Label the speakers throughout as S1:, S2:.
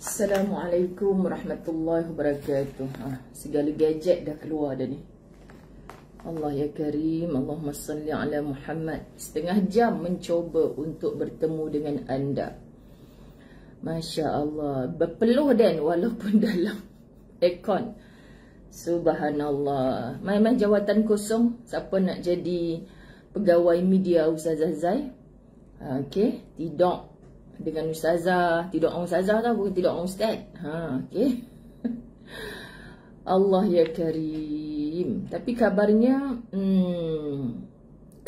S1: Assalamualaikum warahmatullahi wabarakatuh. Segala gadget dah keluar dah ni. Allah ya Karim, Allahumma salli ala Muhammad. Setengah jam mencuba untuk bertemu dengan anda. Masya Allah, berpeluh dan walaupun dalam aircon. Subhanallah. Main-main jawatan kosong. Siapa nak jadi pegawai media Ustazah Zai? Okey, tidak dengan ustazah, tidak orang ustazah tau, bukan tidak orang ustaz. Okey. Allah ya Karim. Tapi kabarnya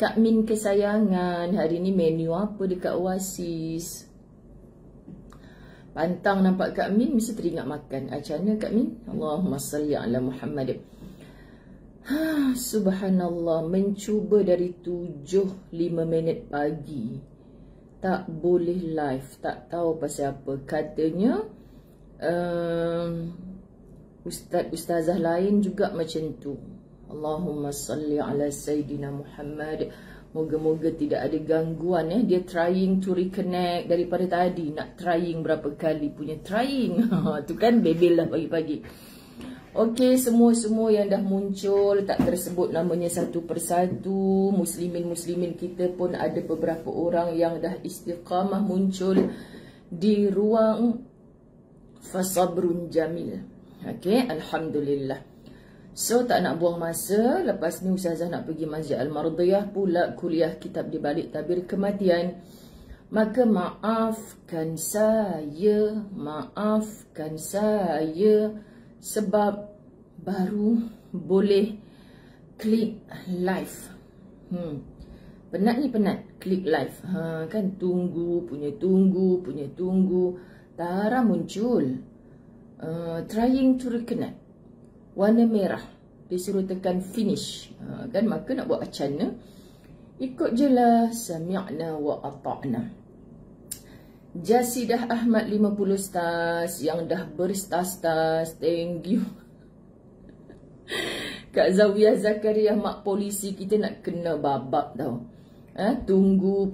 S1: Kak Min kesayangan hari ni menu apa dekat Oasis? Pantang nampak Kak Min mesti teringat makan. Macam mana Kak Min? Allahumma salli ala Muhammad. Subhanallah, mencuba dari 7.05 pagi. Tak boleh live, tak tahu pasal apa. Katanya ustazah lain juga macam tu. Allahumma salli ala Sayyidina Muhammad. Moga-moga tidak ada gangguan. Dia trying to reconnect daripada tadi. Nak trying berapa kali punya trying. Tu kan bebel lah pagi-pagi. Okey, semua yang dah muncul, tak tersebut namanya satu persatu. Muslimin-muslimin kita pun ada beberapa orang yang dah istiqamah muncul di ruang Fasabrun Jamil. Okey, Alhamdulillah. So, tak nak buang masa. Lepas ni Ustazah nak pergi Masjid Al-Mardiyah pula kuliah kitab di balik tabir kematian. Maka maafkan saya sebab baru boleh klik live. Penat klik live. Kan tunggu. Tara muncul. Trying to reconnect. Warna merah. Disuruh tekan finish. Kan maka nak buat macam mana? Ikut je lah. Sami'na wa ata'na. Jasidah Ahmad 50 stars. Yang dah berstas-tas. Thank you. Kak Zawiyah Zakaria, mak polisi kita nak kena babak tau. Tunggu.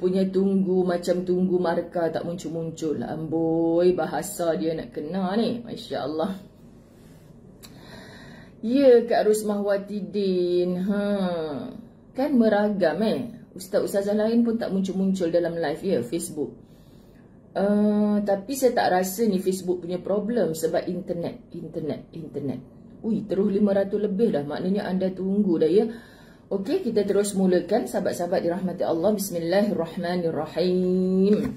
S1: Macam tunggu markah tak muncul-muncul. Amboi, bahasa dia nak kena ni. Masya Allah. Ya, Kak Rusmahwati Din. Kan meragam Ustaz-ustazah lain pun tak muncul-muncul dalam live Facebook. Tapi saya tak rasa ni Facebook punya problem sebab internet. Ui, terus 500 lebih dah. Maknanya anda tunggu dah ya. Okey, kita terus mulakan. Sahabat-sahabat dirahmati Allah. Bismillahirrahmanirrahim.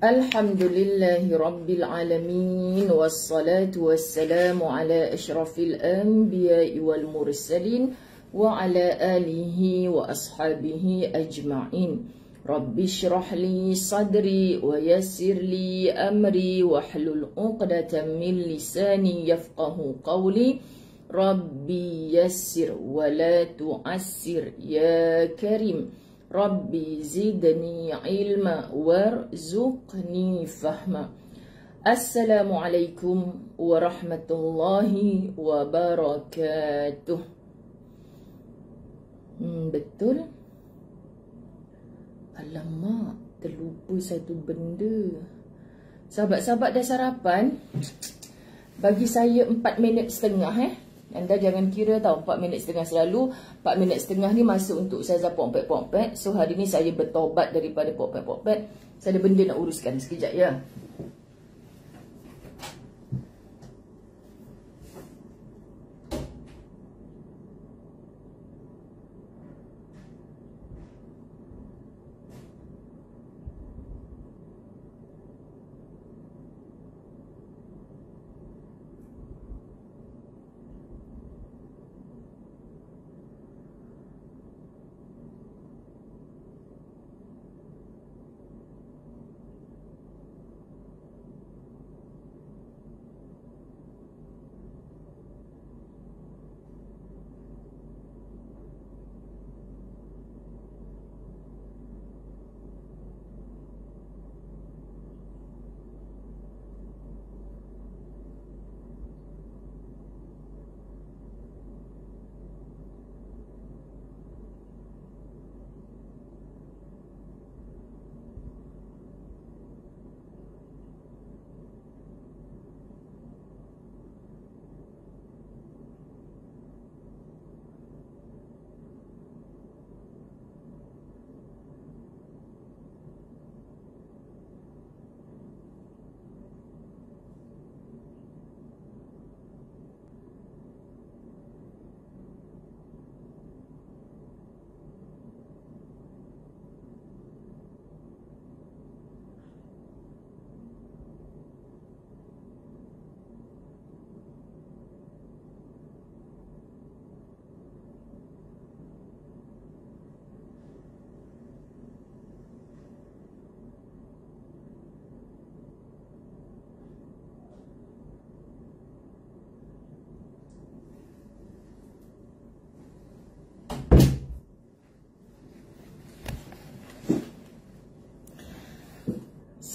S1: Alhamdulillahi Rabbil Alamin. Wassalatu wassalamu ala ashrafil anbiya'i wal mursalin. Wa ala alihi wa ashabihi ajma'in. Rabbi syrah li sadri wa yassir li amri wahlul 'uqdatam min lisani yafqahu qawli. Rabbi yassir wa la tu'assir ya Karim. Rabbi zidni ilma warzuqni fahma. Assalamualaikum warahmatullahi wabarakatuh. Betul? Alamak, terlupa satu benda. Sahabat-sahabat dah sarapan? Bagi saya 4 minit setengah Anda jangan kira tau 4 minit setengah. Selalu 4 minit setengah ni masa untuk Ustazah pompet-pompet. So hari ni saya bertobat daripada pompet-pompet. Saya ada benda nak uruskan. Sekejap ya.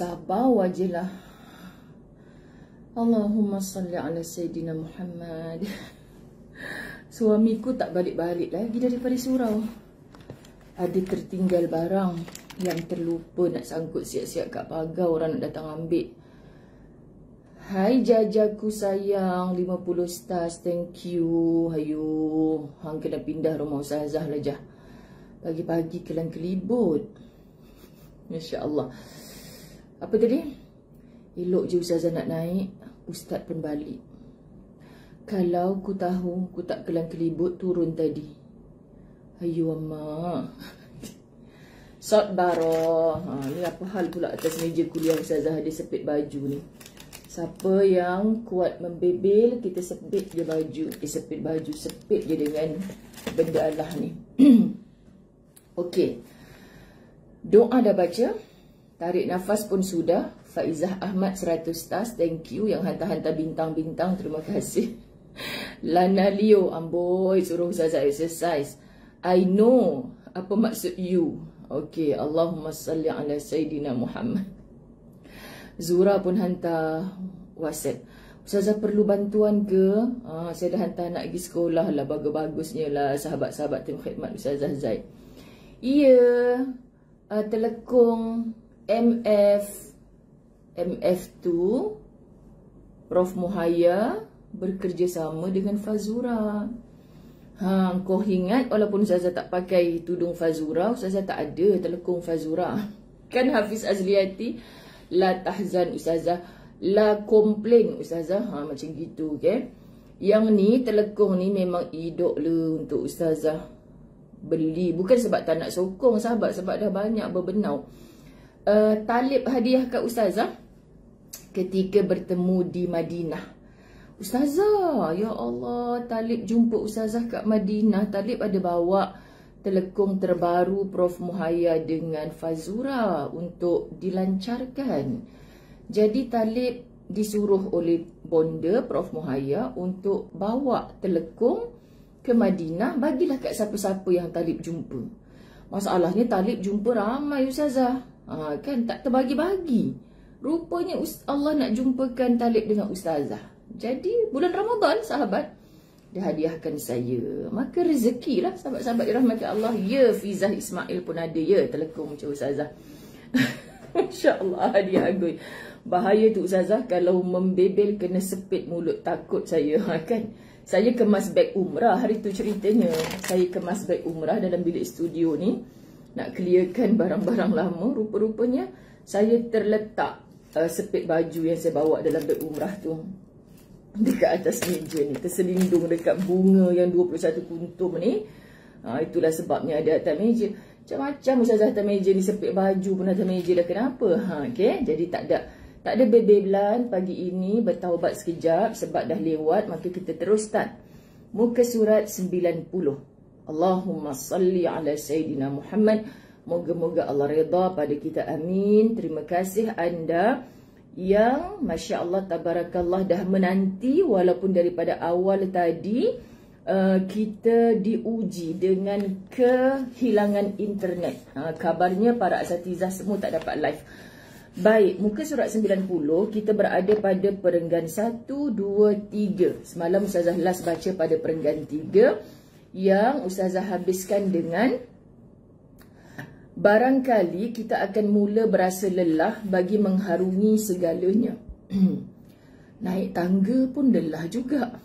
S1: Sabar wajalah. Allahumma salli ala Sayyidina Muhammad. Suamiku tak balik-balik lagi daripada surau. Ada tertinggal barang yang terlupa nak sangkut siap-siap kat pagar, orang nak datang ambil. Hai jajaku sayang, 50 stars, thank you. Hayu, hang kena pindah rumah Ustazah lah jah. Pagi-pagi kelang kelibut. Masya Allah. Apa tadi? Elok je Ustazah nak naik, Ustaz pun balik. Kalau ku tahu, ku tak kelang kelibut turun tadi. Hayu amma. Sot baro. Ni apa hal pula atas meja kuliah Ustazah ada sepit baju ni. Siapa yang kuat membebel, kita sepit je baju. Sepit baju, sepit je dengan benda Allah ni. Okey. Doa dah baca. Tarik nafas pun sudah. Faizah Ahmad 100 stars, thank you. Yang hantar-hantar bintang-bintang, terima kasih. Lana Leo, amboi suruh Ustazah exercise. I know apa maksud you. Okey, Allahumma salli ala Sayyidina Muhammad. Zura pun hantar WhatsApp. Ustazah perlu bantuan ke? Saya dah hantar anak pergi sekolah lah. Bagus-bagusnya lah sahabat-sahabat tim khidmat Ustazah Zaid. Iya, telekong MF2 Prof Muhaya bekerjasama dengan Fazura. Kau ingat walaupun Ustazah tak pakai tudung Fazura, Ustazah tak ada telekong Fazura. Kan Hafiz Azliati, la tahzan Ustazah, la komplain Ustazah. Macam gitu, okay? Yang ni telekong ni memang hidup le untuk Ustazah beli. Bukan sebab tak nak sokong sahabat, sebab dah banyak berbenau. Talib hadiah kat Ustazah ketika bertemu di Madinah. Ustazah, ya Allah, Talib jumpa Ustazah kat Madinah. Talib ada bawa telekong terbaru Prof Muhaya dengan Fazura untuk dilancarkan. Jadi Talib disuruh oleh bonda Prof Muhaya untuk bawa telekong ke Madinah. Bagilah kat siapa-siapa yang Talib jumpa. Masalahnya Talib jumpa ramai Ustazah. Kan tak terbagi-bagi. Rupanya Allah nak jumpakan Talib dengan Ustazah. Jadi bulan Ramadan sahabat dia hadiahkan saya. Maka rezeki lah sahabat-sahabat dirahmati Allah. Ya, Fizah Ismail pun ada ya telekong macam Ustazah. Masya Allah, hadiah agung. Bahaya tu Ustazah kalau membebel kena sepit mulut, takut saya kan. Saya kemas beg umrah hari tu ceritanya. Saya kemas beg umrah dalam bilik studio ni. Nak clearkan barang-barang lama. Rupa-rupanya saya terletak sepit baju yang saya bawa dalam beg umrah tu dekat atas meja ni. Terselindung dekat bunga yang 21 kuntum ni. Itulah sebabnya ada atas meja. Macam-macam Ustazah atas meja ni. Sepit baju pun atas meja dah. Kenapa? Okay? Jadi tak ada bebelan pagi ini. Bertaubat sekejap sebab dah lewat. Maka kita terus start. Muka surat 90. Allahumma salli ala Sayyidina Muhammad. Moga-moga Allah redha pada kita. Amin. Terima kasih anda yang Masya Allah tabarakallah dah menanti. Walaupun daripada awal tadi kita diuji dengan kehilangan internet. Kabarnya para asatizah semua tak dapat live. Baik, muka surat 90 kita berada pada perenggan 1, 2, 3. Semalam Ustazah last baca pada perenggan 3 yang Ustazah habiskan dengan barangkali kita akan mula berasa lelah bagi mengharungi segalanya. Naik tangga pun lelah juga.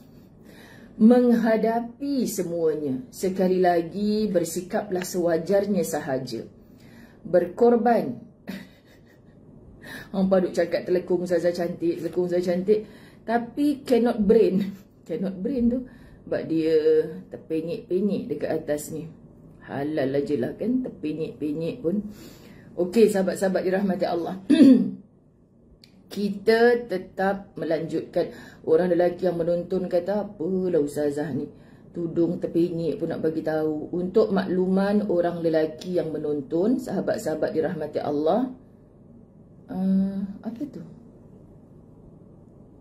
S1: Menghadapi semuanya. Sekali lagi bersikaplah sewajarnya sahaja. Berkorban. Orang paduk cakap telekong Ustazah cantik, telekong Ustazah cantik. Tapi cannot brain. Cannot brain tu. Sebab dia terpenyek-penyek dekat atas ni. Halal aja lah kan, terpenyek-penyek pun. Okey sahabat-sahabat dirahmati Allah. Kita tetap melanjutkan. Orang lelaki yang menonton kata, apalah Ustazah ni, tudung terpenyek pun nak bagi tahu. Untuk makluman orang lelaki yang menonton, sahabat-sahabat dirahmati Allah. Apa tu?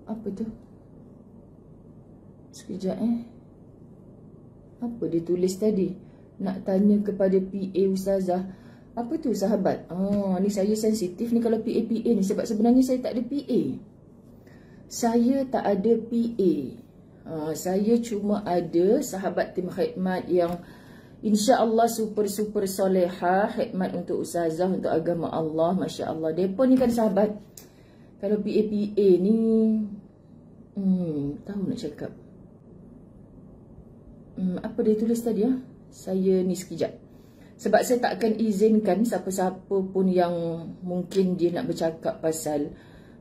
S1: Apa tu? Sekejap Apa dia tulis tadi? Nak tanya kepada PA Ustazah. Apa tu sahabat? Ni saya sensitif ni kalau PA ni sebab sebenarnya saya tak ada PA. Saya tak ada PA. Saya cuma ada sahabat tim khidmat yang insya-Allah super soleha, khidmat untuk ustazah, untuk agama Allah, masya-Allah. Depa ni kan sahabat. Kalau PA ni tahu nak cakap. Apa dia tulis tadi ya? Saya ni sekejap. Sebab saya tak akan izinkan siapa-siapa pun yang mungkin dia nak bercakap pasal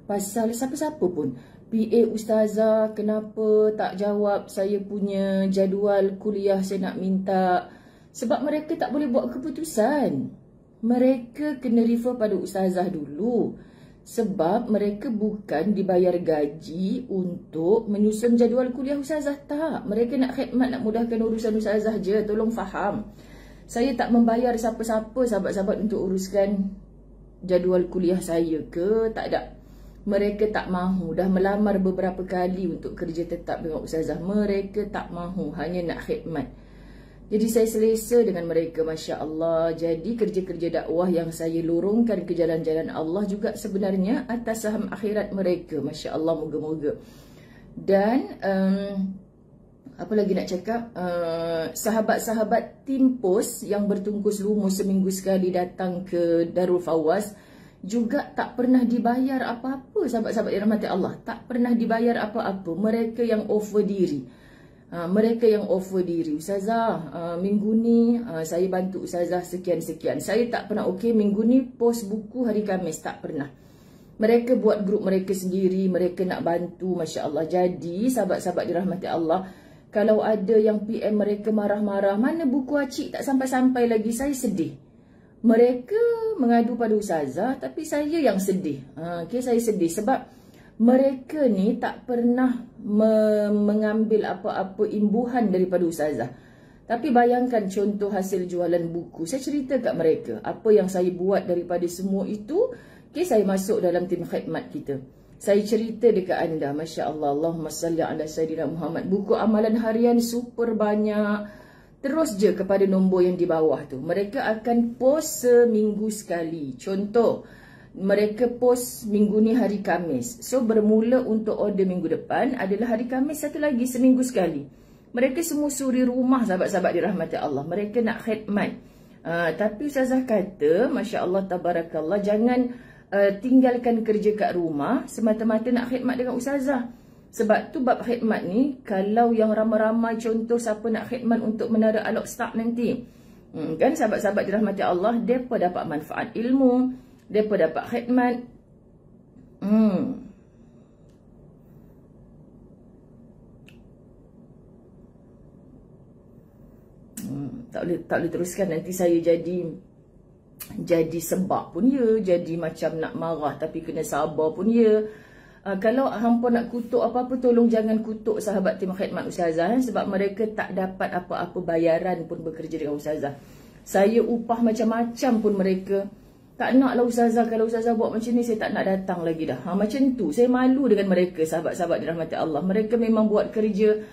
S1: siapa-siapa pun. PA ustazah kenapa tak jawab saya punya jadual kuliah saya nak minta. Sebab mereka tak boleh buat keputusan. Mereka kena refer pada ustazah dulu. Sebab mereka bukan dibayar gaji untuk menyusun jadual kuliah ustazah. Tak. Mereka nak khidmat, nak mudahkan urusan ustazah je. Tolong faham. Saya tak membayar siapa-siapa sahabat-sahabat untuk uruskan jadual kuliah saya ke. Tak ada. Mereka tak mahu. Dah melamar beberapa kali untuk kerja tetap dengan ustazah. Mereka tak mahu. Hanya nak khidmat. Jadi saya selesa dengan mereka, Masya Allah. Jadi kerja-kerja dakwah yang saya lorongkan ke jalan-jalan Allah juga sebenarnya atas saham akhirat mereka. Masya Allah, moga-moga. Dan apa lagi nak cakap, sahabat-sahabat tim pos yang bertungkus lumus seminggu sekali datang ke Darul Fawaz juga tak pernah dibayar apa-apa. Sahabat-sahabat dirahmati Allah, tak pernah dibayar apa-apa. Mereka yang offer diri. Mereka yang offer diri. Ustazah, minggu ni saya bantu ustazah sekian-sekian. Saya tak pernah, okey, minggu ni post buku hari Khamis. Tak pernah. Mereka buat grup mereka sendiri. Mereka nak bantu, Masya Allah. Jadi, sahabat-sahabat dirahmati Allah, kalau ada yang PM mereka marah-marah, mana buku acik tak sampai-sampai lagi, saya sedih. Mereka mengadu pada ustazah, tapi saya yang sedih. Okay, saya sedih sebab mereka ni tak pernah mengambil apa-apa imbuhan daripada ustazah. Tapi bayangkan contoh hasil jualan buku. Saya cerita kat mereka apa yang saya buat daripada semua itu. Okay, saya masuk dalam tim khidmat kita. Saya cerita dekat anda, Masya Allah. Allahumma salli ala Sayyidina Muhammad. Buku amalan harian super banyak. Terus je kepada nombor yang di bawah tu. Mereka akan post seminggu sekali. Contoh, mereka post minggu ni hari Khamis. So bermula untuk order minggu depan adalah hari Khamis satu lagi, seminggu sekali. Mereka semua suri rumah, sahabat-sahabat dirahmati Allah. Mereka nak khidmat. Tapi ustazah kata, Masya Allah, tabarakallah, jangan tinggalkan kerja kat rumah semata-mata nak khidmat dengan ustazah. Sebab tu bab khidmat ni, kalau yang ramai-ramai contoh siapa nak khidmat untuk menara alok start nanti. Kan sahabat-sahabat dirahmati Allah, mereka dapat manfaat ilmu, mereka dapat khidmat. Tak boleh teruskan, nanti saya jadi sebab pun ya, jadi macam nak marah tapi kena sabar pun ya. Kalau hampa nak kutuk apa-apa, tolong jangan kutuk sahabat tim khidmat ustazah, sebab mereka tak dapat apa-apa bayaran pun bekerja dengan ustazah. Saya upah macam-macam pun mereka tak nak lah ustazah. Kalau ustazah buat macam ni, saya tak nak datang lagi dah. Macam tu, saya malu dengan mereka, sahabat-sahabat dirahmati Allah. Mereka memang buat kerja,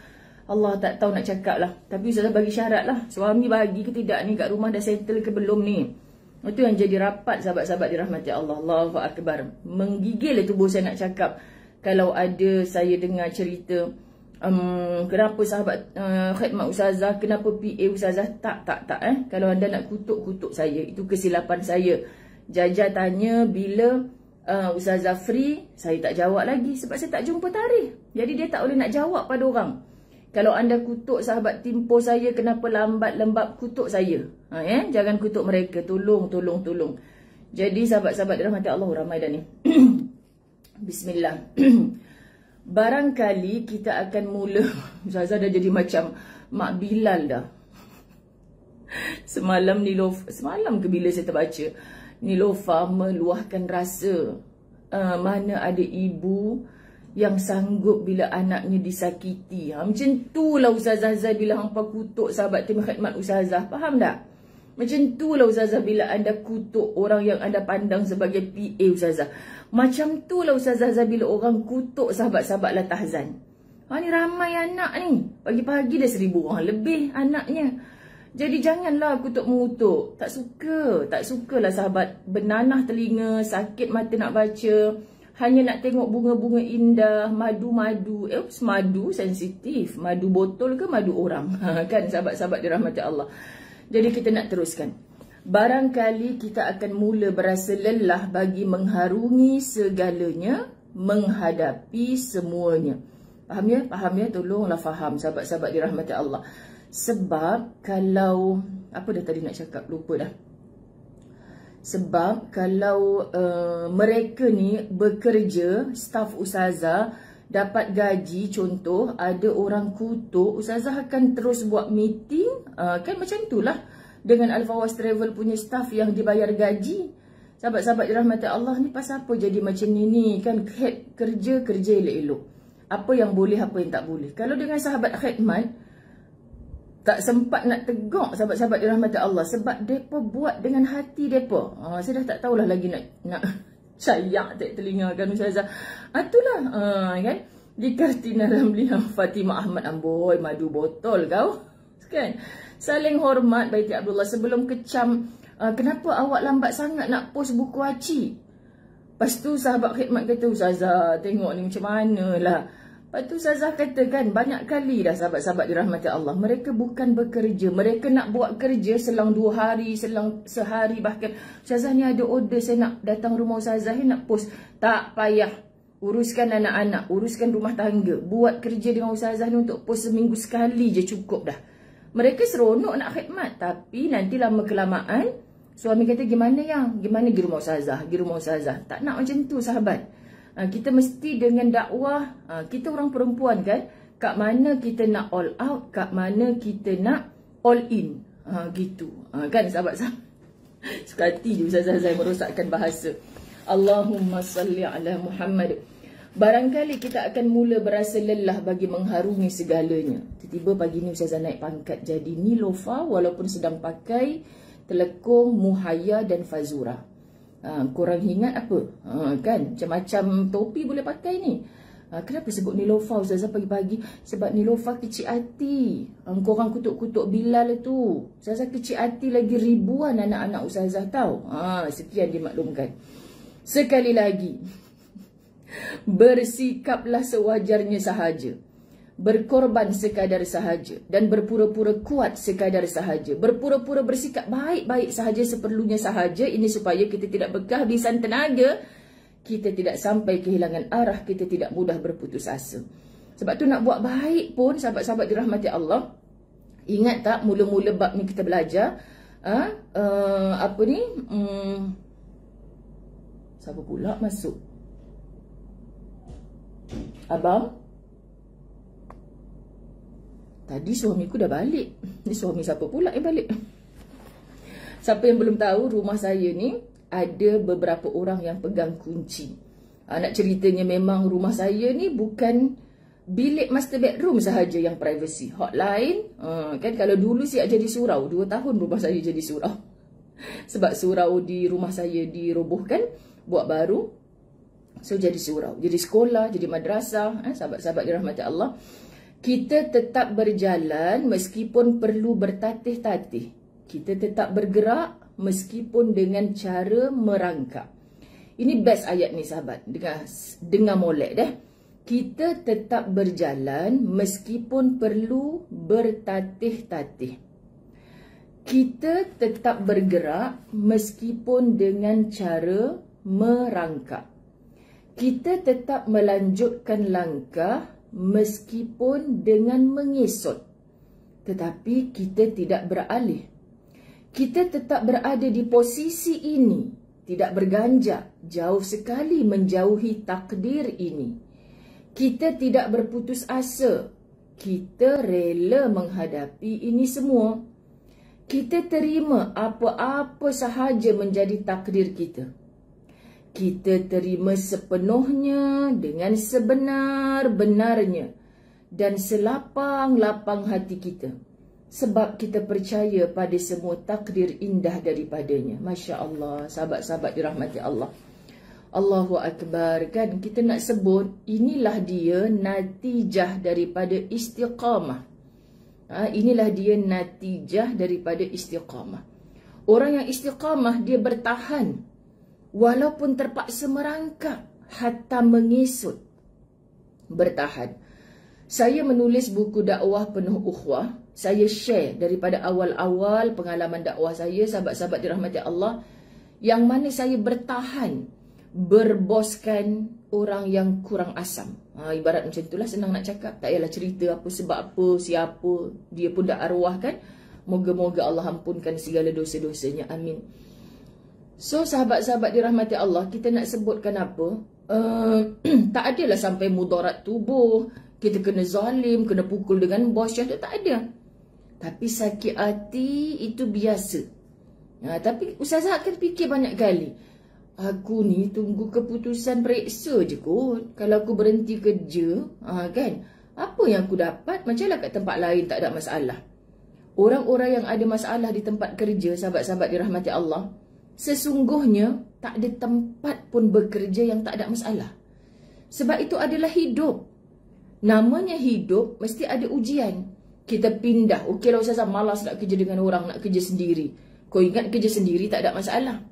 S1: Allah tak tahu nak cakap lah. Tapi ustazah bagi syarat lah, suami bagi ke tidak ni, kat rumah dah settle ke belum ni. Itu yang jadi rapat, sahabat-sahabat dirahmati Allah. Allahu Akbar. Menggigil tubuh saya nak cakap. Kalau ada saya dengar cerita, kenapa sahabat khidmat ustazah, kenapa PA ustazah, tak. Kalau anda nak kutuk saya. Itu kesilapan saya. Jaja tanya bila ustazah free, saya tak jawab lagi sebab saya tak jumpa tarikh. Jadi dia tak boleh nak jawab pada orang. Kalau anda kutuk sahabat timpo saya, kenapa lambat-lembab, kutuk saya. Jangan kutuk mereka. Tolong. Jadi sahabat-sahabat dirahmati Allah, ramai dah ni. Bismillah. Barangkali kita akan mula. Ustazah dah jadi macam Mak Bilal dah. Semalam ke bila saya terbaca, Nilofa meluahkan rasa. Mana ada ibu yang sanggup bila anaknya disakiti. Macam tu lah Ustazah bila hampa kutuk sahabat tim khidmat ustazah. Faham tak? Macam tu lah Ustazah bila anda kutuk orang yang anda pandang sebagai PA ustazah. Macam tu lah Ustazah bila orang kutuk sahabat-sahabat Latahzan. Ni ramai anak ni. Pagi-pagi dah 1000 orang lebih anaknya. Jadi janganlah kutuk mengutuk. Tak suka. Tak sukalah sahabat bernanah telinga, sakit mata nak baca. Hanya nak tengok bunga-bunga indah, madu-madu. Madu sensitif. Madu botol ke madu orang? Kan sahabat-sahabat dirahmati Allah. Jadi kita nak teruskan. Barangkali kita akan mula berasa lelah bagi mengharungi segalanya, menghadapi semuanya. Faham ya? Faham ya? Tolonglah faham sahabat-sahabat dirahmati Allah. Sebab kalau, apa dah tadi nak cakap, lupa dah. Sebab kalau mereka ni bekerja, staf ustazah, dapat gaji, contoh, ada orang kutuk, ustazah akan terus buat meeting, kan macam itulah. Dengan Al-Fawaz Travel punya staf yang dibayar gaji. Sahabat-sahabat dirahmati Allah ni pasal apa jadi macam ni kan, kerja elok-elok. Apa yang boleh, apa yang tak boleh. Kalau dengan sahabat khidmat, tak sempat nak tegak sahabat-sahabat dirahmati Allah sebab depa buat dengan hati depa. Saya dah tak tahulah lagi nak cayak tak telinga kan ustazah. Itulah kan. Di Kartina Ramliah Fatimah Ahmad amboi madu botol kau. Kan? Saling hormat Baiti Abdullah sebelum kecam. Kenapa awak lambat sangat nak post buku Aci? Lepas tu sahabat khidmat kata, ustazah tengok ni macam mana lah. Lepas tu ustazah kata kan, banyak kali dah sahabat-sahabat dirahmati Allah, mereka bukan bekerja, mereka nak buat kerja selang 2 hari, selang sehari bahkan. Ustazah ni ada order, saya nak datang rumah ustazah ni nak post. Tak payah, uruskan anak-anak, uruskan rumah tangga, buat kerja dengan ustazah ni untuk post seminggu sekali je cukup dah. Mereka seronok nak khidmat, tapi nanti lama kelamaan suami kata, gimana yang? Gimana pergi rumah ustazah? Pergi rumah ustazah. Tak nak macam tu sahabat. Kita mesti dengan dakwah, kita orang perempuan kan, kat mana kita nak all out, kat mana kita nak all in, gitu. Kan sahabat-sahabat. Suka hati je ustazah saya merosakkan bahasa. Allahumma salli ala Muhammad. Barangkali kita akan mula berasa lelah bagi mengharungi segalanya. Tiba-tiba pagi ni ustazah naik pangkat jadi Nilofa walaupun sedang pakai telekung, muhaya dan fazura. Korang ingat apa? Kan? Macam-macam topi boleh pakai ni. Kenapa sebut Nilofa ustazah pagi-pagi? Sebab Nilofa kecil hati. Korang kutuk-kutuk Bilal tu. Ustazah kecil hati lagi ribuan anak-anak ustazah tahu. Sekian dimaklumkan. Sekali lagi. Bersikaplah sewajarnya sahaja. Berkorban sekadar sahaja dan berpura-pura kuat sekadar sahaja. Berpura-pura bersikap baik-baik sahaja seperlunya sahaja. Ini supaya kita tidak berkehabisan tenaga, kita tidak sampai kehilangan arah, kita tidak mudah berputus asa. Sebab tu nak buat baik pun sahabat-sahabat dirahmati Allah, ingat tak mula-mula bab ni kita belajar apa ni? Siapa pula masuk? Abang? Tadi suamiku dah balik. Ni suami siapa pula yang balik? Siapa yang belum tahu, rumah saya ni ada beberapa orang yang pegang kunci. Nak ceritanya memang rumah saya ni bukan bilik master bedroom sahaja yang privacy. Hotline. Kan kalau dulu siap jadi surau. 2 tahun rumah saya jadi surau. Sebab surau di rumah saya dirobohkan. Buat baru. So jadi surau. Jadi sekolah, jadi madrasah. Sahabat-sahabat dirahmati Allah. Kita tetap berjalan meskipun perlu bertatih-tatih. Kita tetap bergerak meskipun dengan cara merangkak. Ini best ayat ni sahabat. Dengar molek dah. Kita tetap berjalan meskipun perlu bertatih-tatih. Kita tetap bergerak meskipun dengan cara merangkak. Kita tetap melanjutkan langkah meskipun dengan mengesot. Tetapi kita tidak beralih. Kita tetap berada di posisi ini. Tidak berganjak. Jauh sekali menjauhi takdir ini. Kita tidak berputus asa. Kita rela menghadapi ini semua. Kita terima apa-apa sahaja menjadi takdir kita. Kita terima sepenuhnya dengan sebenar-benarnya dan selapang-lapang hati kita. Sebab kita percaya pada semua takdir indah daripadanya. Masya Allah, sahabat-sahabat dirahmati Allah. Allahu Akbar. Kan kita nak sebut, inilah dia natijah daripada istiqamah. Inilah dia natijah daripada istiqamah. Orang yang istiqamah, dia bertahan walaupun terpaksa merangkak, hatta mengesut. Bertahan. Saya menulis buku dakwah penuh ukhuwah. Saya share daripada awal-awal pengalaman dakwah saya, sahabat-sahabat dirahmati Allah, yang mana saya bertahan berboskan orang yang kurang asam. Ibarat macam itulah, senang nak cakap. Tak payahlah cerita apa, sebab apa, siapa. Dia pun dah arwah kan. Moga-moga Allah ampunkan segala dosa-dosanya. Amin. So, sahabat-sahabat dirahmati Allah, kita nak sebutkan apa? Tak adalah sampai mudarat tubuh, kita kena zalim, kena pukul dengan bos, tu tak ada. Tapi sakit hati itu biasa. Tapi Ustazah akan fikir banyak kali, aku ni tunggu keputusan periksa je kot. Kalau aku berhenti kerja, kan, apa yang aku dapat? Macamlah kat tempat lain tak ada masalah. Orang-orang yang ada masalah di tempat kerja, sahabat-sahabat dirahmati Allah, sesungguhnya tak ada tempat pun bekerja yang tak ada masalah. Sebab itu adalah hidup. Namanya hidup, mesti ada ujian. Kita pindah. Okeylah Ustazah, malas nak kerja dengan orang, nak kerja sendiri. Kau ingat kerja sendiri tak ada masalah.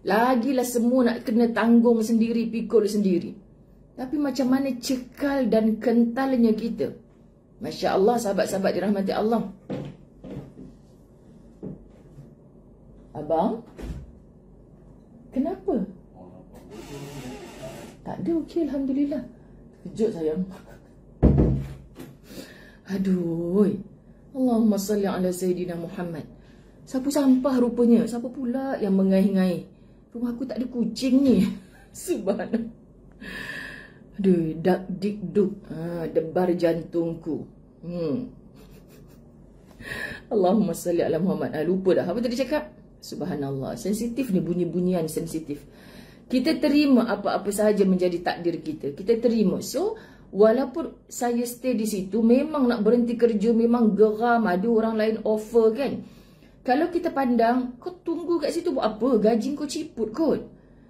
S1: Lagilah semua nak kena tanggung sendiri, pikul sendiri. Tapi macam mana cekal dan kentalnya kita. Masya Allah, sahabat-sahabat dirahmati Allah. Abang? Kenapa? Tak ada, okey, Alhamdulillah. Kejut sayang. Aduh. Allahumma salli ala Sayyidina Muhammad. Sapu sampah rupanya. Siapa pula yang mengaih-ngaih? Rumah aku tak ada kucing ni. Subhanallah. Aduh, dak dik duk. Debar jantungku. Allahumma salli ala Muhammad. Lupa dah. Apa tadi cakap? Subhanallah. Sensitif ni, bunyi-bunyian sensitif. Kita terima apa-apa sahaja menjadi takdir kita. Kita terima. So, walaupun saya stay di situ, memang nak berhenti kerja, memang geram, ada orang lain offer kan. Kalau kita pandang, kau tunggu kat situ buat apa? Gaji kau ciput kot.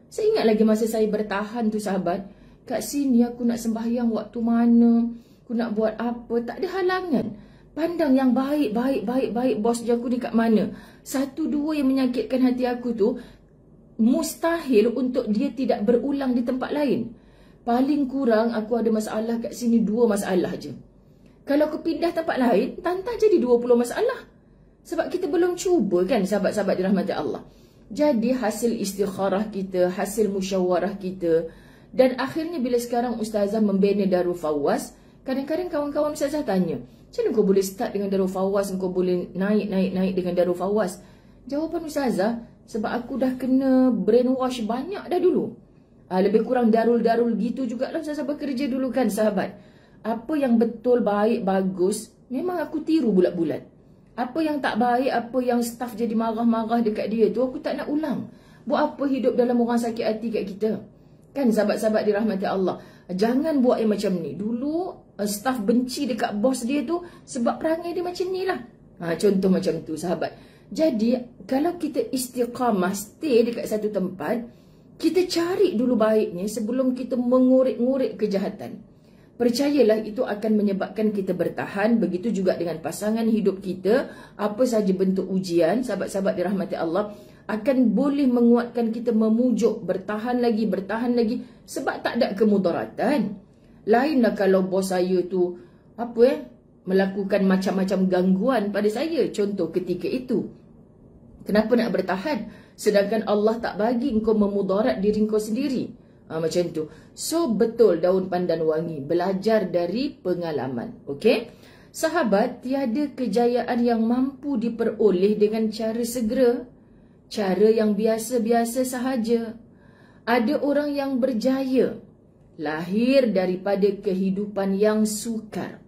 S1: Saya ingat lagi masa saya bertahan tu sahabat, kat sini aku nak sembahyang waktu mana, aku nak buat apa, tak ada halangan. Pandang yang baik, bos je aku ni kat mana. Satu dua yang menyakitkan hati aku tu, mustahil untuk dia tidak berulang di tempat lain. Paling kurang aku ada masalah kat sini 2 masalah je. Kalau aku pindah tempat lain, tantang jadi 20 masalah. Sebab kita belum cuba kan, sahabat-sahabat dirahmati Allah. Jadi hasil istikharah kita, hasil musyawarah kita. Dan akhirnya bila sekarang Ustazah membina Darul Fawwas, kadang-kadang kawan-kawan Ustazah tanya, macam mana kau boleh start dengan Darul Fawwas, kau boleh naik dengan Darul Fawwas? Jawapan Ustazah, sebab aku dah kena brainwash banyak dah dulu. Lebih kurang darul-darul gitu jugalah Ustazah bekerja dulu kan sahabat. Apa yang betul, baik, bagus, memang aku tiru bulat-bulat. Apa yang tak baik, apa yang staff jadi marah-marah dekat dia tu, aku tak nak ulang. Buat apa hidup dalam orang sakit hati kat kita? Kan sahabat-sahabat dirahmati Allah. Jangan buat yang macam ni. Dulu staff benci dekat bos dia tu sebab perangai dia macam ni lah. Contoh macam tu sahabat. Jadi kalau kita istiqamah, stay dekat satu tempat, kita cari dulu baiknya sebelum kita mengorek-ngorek kejahatan. Percayalah itu akan menyebabkan kita bertahan. Begitu juga dengan pasangan hidup kita. Apa sahaja bentuk ujian, sahabat-sahabat dirahmati Allah, akan boleh menguatkan kita memujuk, bertahan lagi. Sebab tak ada kemudaratan. Lainlah kalau bos saya tu, melakukan macam-macam gangguan pada saya. Contoh ketika itu. Kenapa nak bertahan? Sedangkan Allah tak bagi engkau memudarat diri engkau sendiri. Macam tu. So, betul daun pandan wangi. Belajar dari pengalaman. Okey? Sahabat, tiada kejayaan yang mampu diperoleh dengan cara segera. Cara yang biasa-biasa sahaja. Ada orang yang berjaya. Lahir daripada kehidupan yang sukar.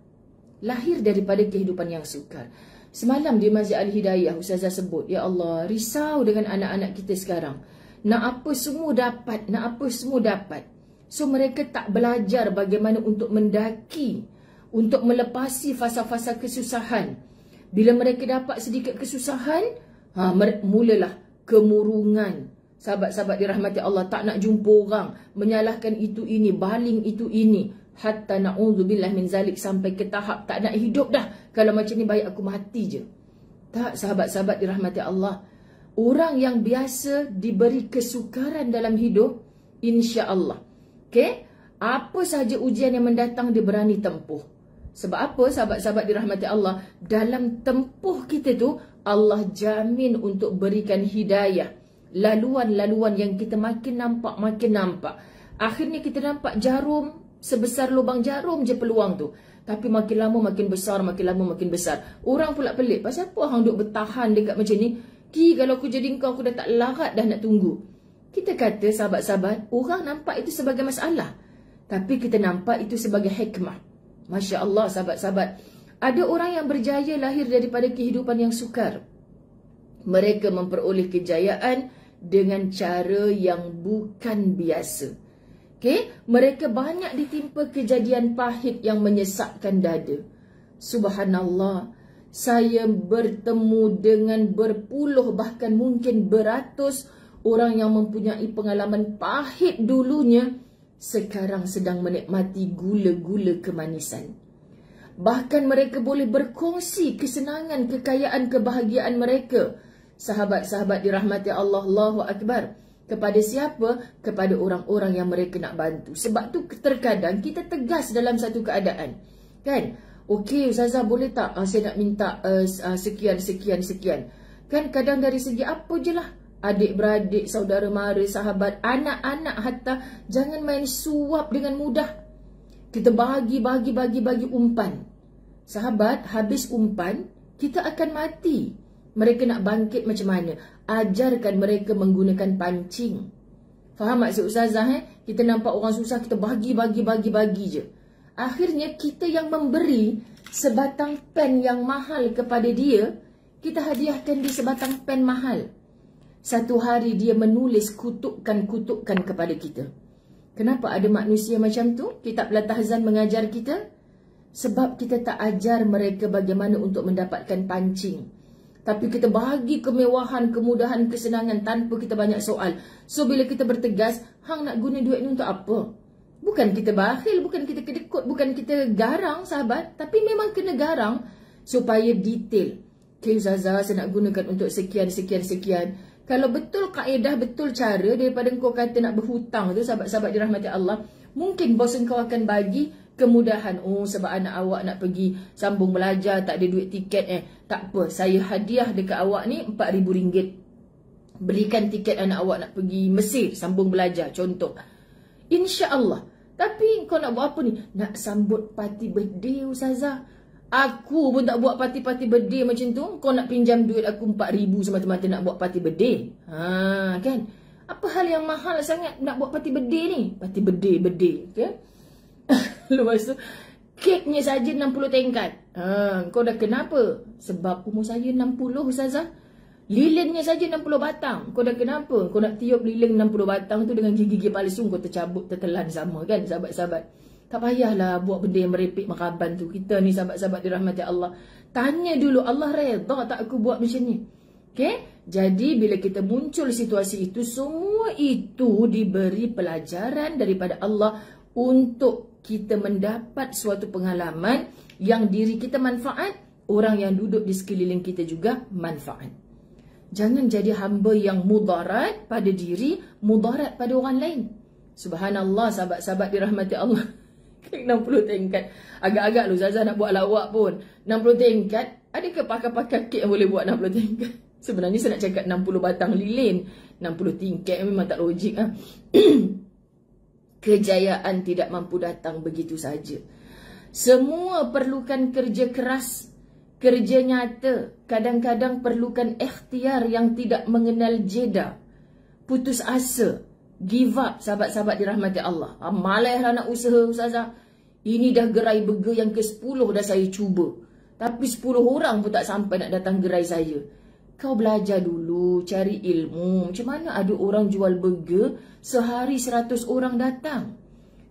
S1: Lahir daripada kehidupan yang sukar. Semalam di Masjid Al-Hidayah, Ustazah sebut, ya Allah, risau dengan anak-anak kita sekarang. Nak apa semua dapat. So mereka tak belajar bagaimana untuk mendaki, untuk melepasi fasa-fasa kesusahan. Bila mereka dapat sedikit kesusahan, mulalah kemurungan. Sahabat-sahabat dirahmati Allah, tak nak jumpa orang, menyalahkan itu ini, baling itu ini, hatta na'udzubillah min zalik, sampai ke tahap tak nak hidup dah, Kalau macam ni baik aku mati je. Tak, sahabat-sahabat dirahmati Allah. Orang yang biasa diberi kesukaran dalam hidup, insya-Allah. Okey? Apa sahaja ujian yang mendatang dia berani tempuh. Sebab apa sahabat-sahabat dirahmati Allah? Dalam tempuh kita tu, Allah jamin untuk berikan hidayah. Laluan-laluan yang kita makin nampak. Akhirnya kita nampak jarum, sebesar lubang jarum je peluang tu. Tapi makin lama makin besar, makin lama makin besar. Orang pula pelik, pasal apa hang duk bertahan dekat macam ni? Kalau aku jadi kau, aku dah tak larat dah nak tunggu. Kita kata sahabat-sahabat, orang nampak itu sebagai masalah. Tapi kita nampak itu sebagai hikmah. Masya Allah sahabat-sahabat. Ada orang yang berjaya lahir daripada kehidupan yang sukar. Mereka memperoleh kejayaan dengan cara yang bukan biasa. Okay? Mereka banyak ditimpa kejadian pahit yang menyesakkan dada. Subhanallah. Saya bertemu dengan berpuluh bahkan mungkin beratus orang yang mempunyai pengalaman pahit dulunya, sekarang sedang menikmati gula-gula kemanisan. Bahkan mereka boleh berkongsi kesenangan, kekayaan, kebahagiaan mereka. Sahabat-sahabat dirahmati Allah, Allahu Akbar. Kepada siapa? Kepada orang-orang yang mereka nak bantu. Sebab tu terkadang kita tegas dalam satu keadaan. Kan? Okey Ustazah, boleh tak saya nak minta sekian. Kan kadang dari segi apa je lah. Adik-beradik, saudara mara, sahabat, anak-anak hatta. Jangan main suap dengan mudah. Kita bagi umpan. Sahabat, habis umpan, kita akan mati. Mereka nak bangkit macam mana? Ajarkan mereka menggunakan pancing. Faham maksud Ustazah? Kita nampak orang susah, kita bagi je. Akhirnya kita yang memberi sebatang pen yang mahal kepada dia, kita hadiahkan dia sebatang pen mahal. Satu hari dia menulis kutukan kepada kita. Kenapa ada manusia macam tu? Kitab Latahzan mengajar kita. Sebab kita tak ajar mereka bagaimana untuk mendapatkan pancing. Tapi kita bagi kemewahan, kemudahan, kesenangan tanpa kita banyak soal. So bila kita bertegas, hang nak guna duit ni untuk apa? Bukan kita bakhil, bukan kita kedekut, bukan kita garang sahabat. Tapi memang kena garang supaya detail. Okay Ustazah, saya nak gunakan untuk sekian. Kalau betul kaedah, betul cara daripada kau kata nak berhutang tu, sahabat-sahabat dirahmati Allah, mungkin bos kau akan bagi kemudahan. Oh, sebab anak awak nak pergi sambung belajar, tak ada duit tiket tak apa, saya hadiah dekat awak ni RM4,000. Belikan tiket anak awak nak pergi Mesir sambung belajar, contoh. InsyaAllah. Tapi kau nak buat apa ni? Nak sambut parti birthday Ustazah. Aku pun tak buat parti-parti birthday macam tu. Kau nak pinjam duit aku RM4,000 semata-mata nak buat parti birthday. Kan? Apa hal yang mahal sangat nak buat parti birthday ni? Parti birthday. Okay? Lepas tu, keknya saja 60 tingkat. Kau dah kenapa? Sebab umur saya 60 Ustazah. Lilinnya saja 60 batang. Kau dah kenapa? Kau nak tiup lilin 60 batang tu dengan gigi-gigi palsu, kau tercabut, tertelan sama kan sahabat-sahabat. Tak payahlah buat benda yang merepek makaban tu. Kita ni sahabat-sahabat dirahmati Allah. Tanya dulu, Allah redha tak aku buat macam ni? Okay? Jadi bila kita muncul situasi itu, semua itu diberi pelajaran daripada Allah untuk kita mendapat suatu pengalaman yang diri kita manfaat, orang yang duduk di sekeliling kita juga manfaat. Jangan jadi hamba yang mudarat pada diri, mudarat pada orang lain. Subhanallah sahabat-sahabat dirahmati Allah. 60 tingkat. Agak-agak lu Zazah nak buat lawak pun. 60 tingkat. Adakah pakar-pakar kek yang boleh buat 60 tingkat? Sebenarnya saya nak cakap 60 batang lilin. 60 tingkat memang tak logik. Kejayaan tidak mampu datang begitu saja. Semua perlukan kerja keras, kerja nyata. Kadang-kadang perlukan ikhtiar yang tidak mengenal jeda. Putus asa, give up sahabat-sahabat dirahmati Allah. Malas lah nak usaha Ustazah. Ini dah gerai burger yang ke-10 dah saya cuba. Tapi 10 orang pun tak sampai nak datang gerai saya. Kau belajar dulu, cari ilmu. Macam mana ada orang jual burger, sehari 100 orang datang.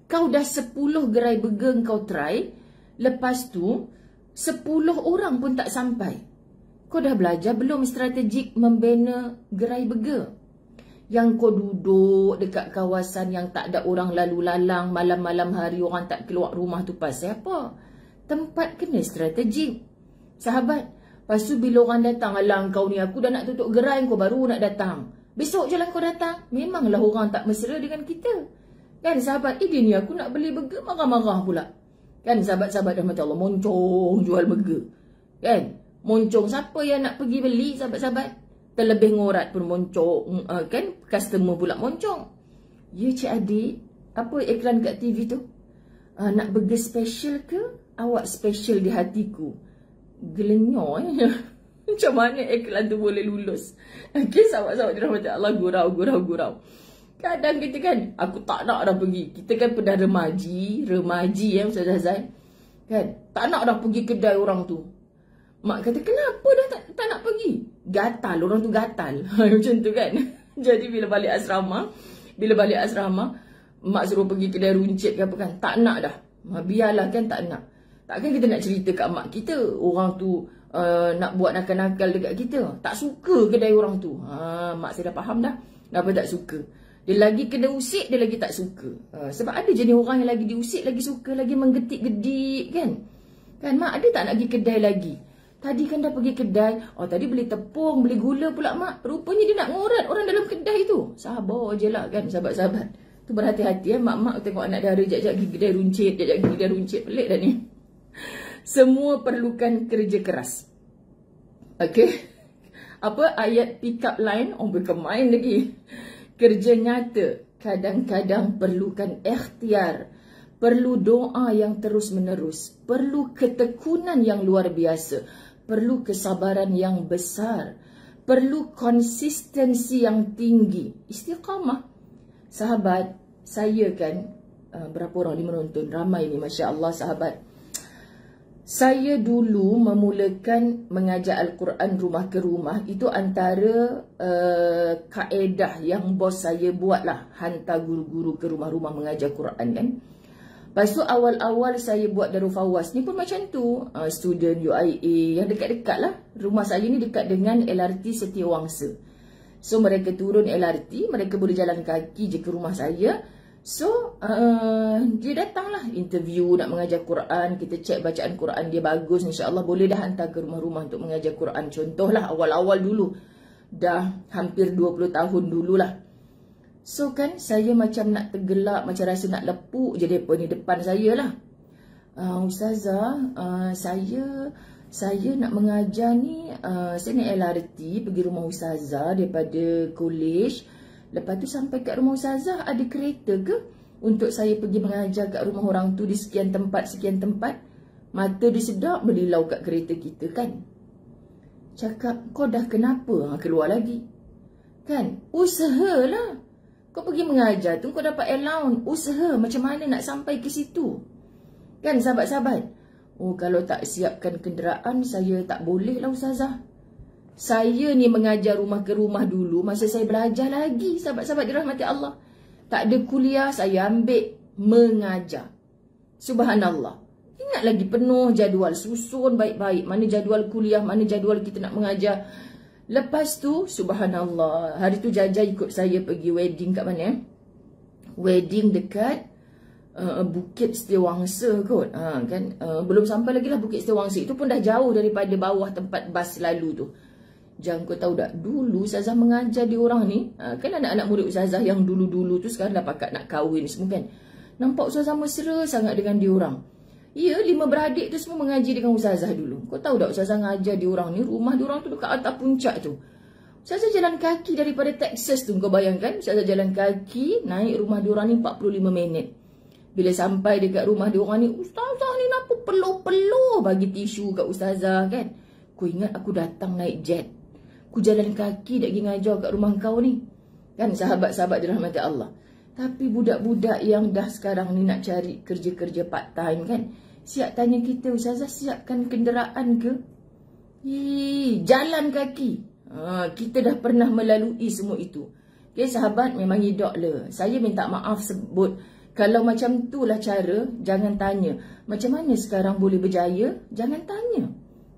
S1: Kau dah 10 gerai burger kau try, lepas tu 10 orang pun tak sampai. Kau dah belajar belum strategik membina gerai burger? Yang kau duduk dekat kawasan yang tak ada orang lalu lalang, malam-malam hari orang tak keluar rumah tu pasal apa? Tempat kena strategik. Sahabat, lepas tu bila orang datang, alah kau ni aku dah nak tutup gerai kau baru nak datang. Besok je lah kau datang. Memanglah orang tak mesra dengan kita. Kan sahabat, dia ni aku nak beli burger marah-marah pula. Kan sahabat-sahabat rahmat Allah, moncong jual burger. Kan? Moncong, siapa yang nak pergi beli sahabat-sahabat? Terlebih ngorat pun moncong. Kan? Customer pula moncong. Ya cik adik, apa iklan kat TV tu? Nak burger special ke? Awak special di hatiku. Gelenyor Macam mana iklan tu boleh lulus? Okay, sahabat-sahabat dirahmati Allah, gurau. Kadang kita kan, aku tak nak dah pergi. Kita kan pernah remaji Ustaz Azan. Kan? Tak nak dah pergi kedai orang tu. Mak kata, kenapa dah tak nak pergi? Gatal, orang tu gatal. Macam tu kan. Jadi bila balik asrama, mak suruh pergi kedai runcit ke apa kan. Tak nak dah. Biarlah kan, tak nak. Takkan kita nak cerita kat mak kita, orang tu nak buat nakal-nakal dekat kita. Tak suka kedai orang tu. Mak saya dah faham dah. Kenapa tak suka? Dia lagi kena usik, dia lagi tak suka. Sebab ada jenis orang yang lagi diusik, lagi suka, lagi menggetik-gedik kan. Kan mak ada tak nak pergi kedai lagi? Tadi kan dah pergi kedai. Tadi beli tepung, beli gula pula mak. Rupanya dia nak ngorat orang dalam kedai tu. Sabar je lah kan sahabat-sahabat. Tu berhati-hati mak-mak tengok anak dara jap-jap pergi kedai runcit, jap-jap pergi kedai runcit. Pelik dah ni. Semua perlukan kerja keras. Okey. Apa ayat pick up line? Berkemain lagi. Kerja nyata kadang-kadang perlukan ikhtiar. Perlu doa yang terus-menerus. Perlu ketekunan yang luar biasa. Perlu kesabaran yang besar. Perlu konsistensi yang tinggi. Istiqamah. Sahabat, saya kan, berapa orang ni menonton? Ramai ni, Masya Allah sahabat. Saya dulu memulakan mengajar Al-Quran rumah ke rumah. Itu antara kaedah yang bos saya buat lah. Hantar guru-guru ke rumah-rumah mengajar Quran kan. Lepas tu awal-awal saya buat Darul Fawaz ni pun macam tu. Student UIA yang dekat-dekat lah. Rumah saya ni dekat dengan LRT Setiawangsa. So mereka turun LRT, mereka boleh jalan kaki je ke rumah saya. So dia datang lah interview nak mengajar Quran. Kita cek bacaan Quran dia bagus, insyaAllah boleh dah hantar ke rumah-rumah untuk mengajar Quran. Contohlah awal-awal dulu. Dah hampir 20 tahun dululah. So kan saya macam nak tergelak, macam rasa nak lepuk je mereka ni depan saya lah. Ustazah, saya nak mengajar ni, saya naik LRT pergi rumah Ustazah daripada college. Lepas tu sampai kat rumah Ustazah ada kereta ke untuk saya pergi mengajar kat rumah orang tu di sekian tempat. Mata dia sedap berilau kat kereta kita kan. Cakap, kau dah kenapa? Keluar lagi. Kan? Usahalah. Kau pergi mengajar tu, kau dapat allowance. Usaha macam mana nak sampai ke situ. Kan sahabat-sahabat? Kalau tak siapkan kenderaan, saya tak boleh lah Ustazah. Saya ni mengajar rumah ke rumah dulu, masa saya belajar lagi, sahabat-sahabat dirahmati Allah. Tak ada kuliah, saya ambil mengajar. Subhanallah. Ingat lagi penuh jadual, susun baik-baik. Mana jadual kuliah, mana jadual kita nak mengajar. Lepas tu, subhanallah, hari tu Jaja ikut saya pergi wedding kat mana? Wedding dekat Bukit Setiawangsa kot. Kan? Belum sampai lagi lah Bukit Setiawangsa. Itu pun dah jauh daripada bawah tempat bas lalu tu. Jangan kau tahu tak, dulu Ustazah mengajar di orang ni. Kan anak-anak murid Ustazah yang dulu-dulu tu sekarang dah pakat nak kahwin semua kan. Nampak Ustazah mesra sangat dengan diorang. Ya, 5 beradik tu semua mengaji dengan Ustazah dulu. Kau tahu tak Ustazah ngajar diorang ni, rumah diorang tu dekat atas puncak tu. Ustazah jalan kaki daripada Texas tu, kau bayangkan. Ustazah jalan kaki, naik rumah diorang ni 45 minit. Bila sampai dekat rumah diorang ni, Ustazah ni kenapa peluh-peluh bagi tisu kat Ustazah kan. Kau ingat aku datang naik jet. Aku jalan kaki nak pergi ngajar kat rumah kau ni. Kan sahabat-sahabat dirahmati Allah. Tapi budak-budak yang dah sekarang ni nak cari kerja-kerja part time kan. Siap tanya kita, Ustazah siapkan kenderaan ke? Jalan kaki. Kita dah pernah melalui semua itu. Okay sahabat, memang hidup lah. Saya minta maaf sebut. Kalau macam tu lah cara, jangan tanya. Macam mana sekarang boleh berjaya? Jangan tanya.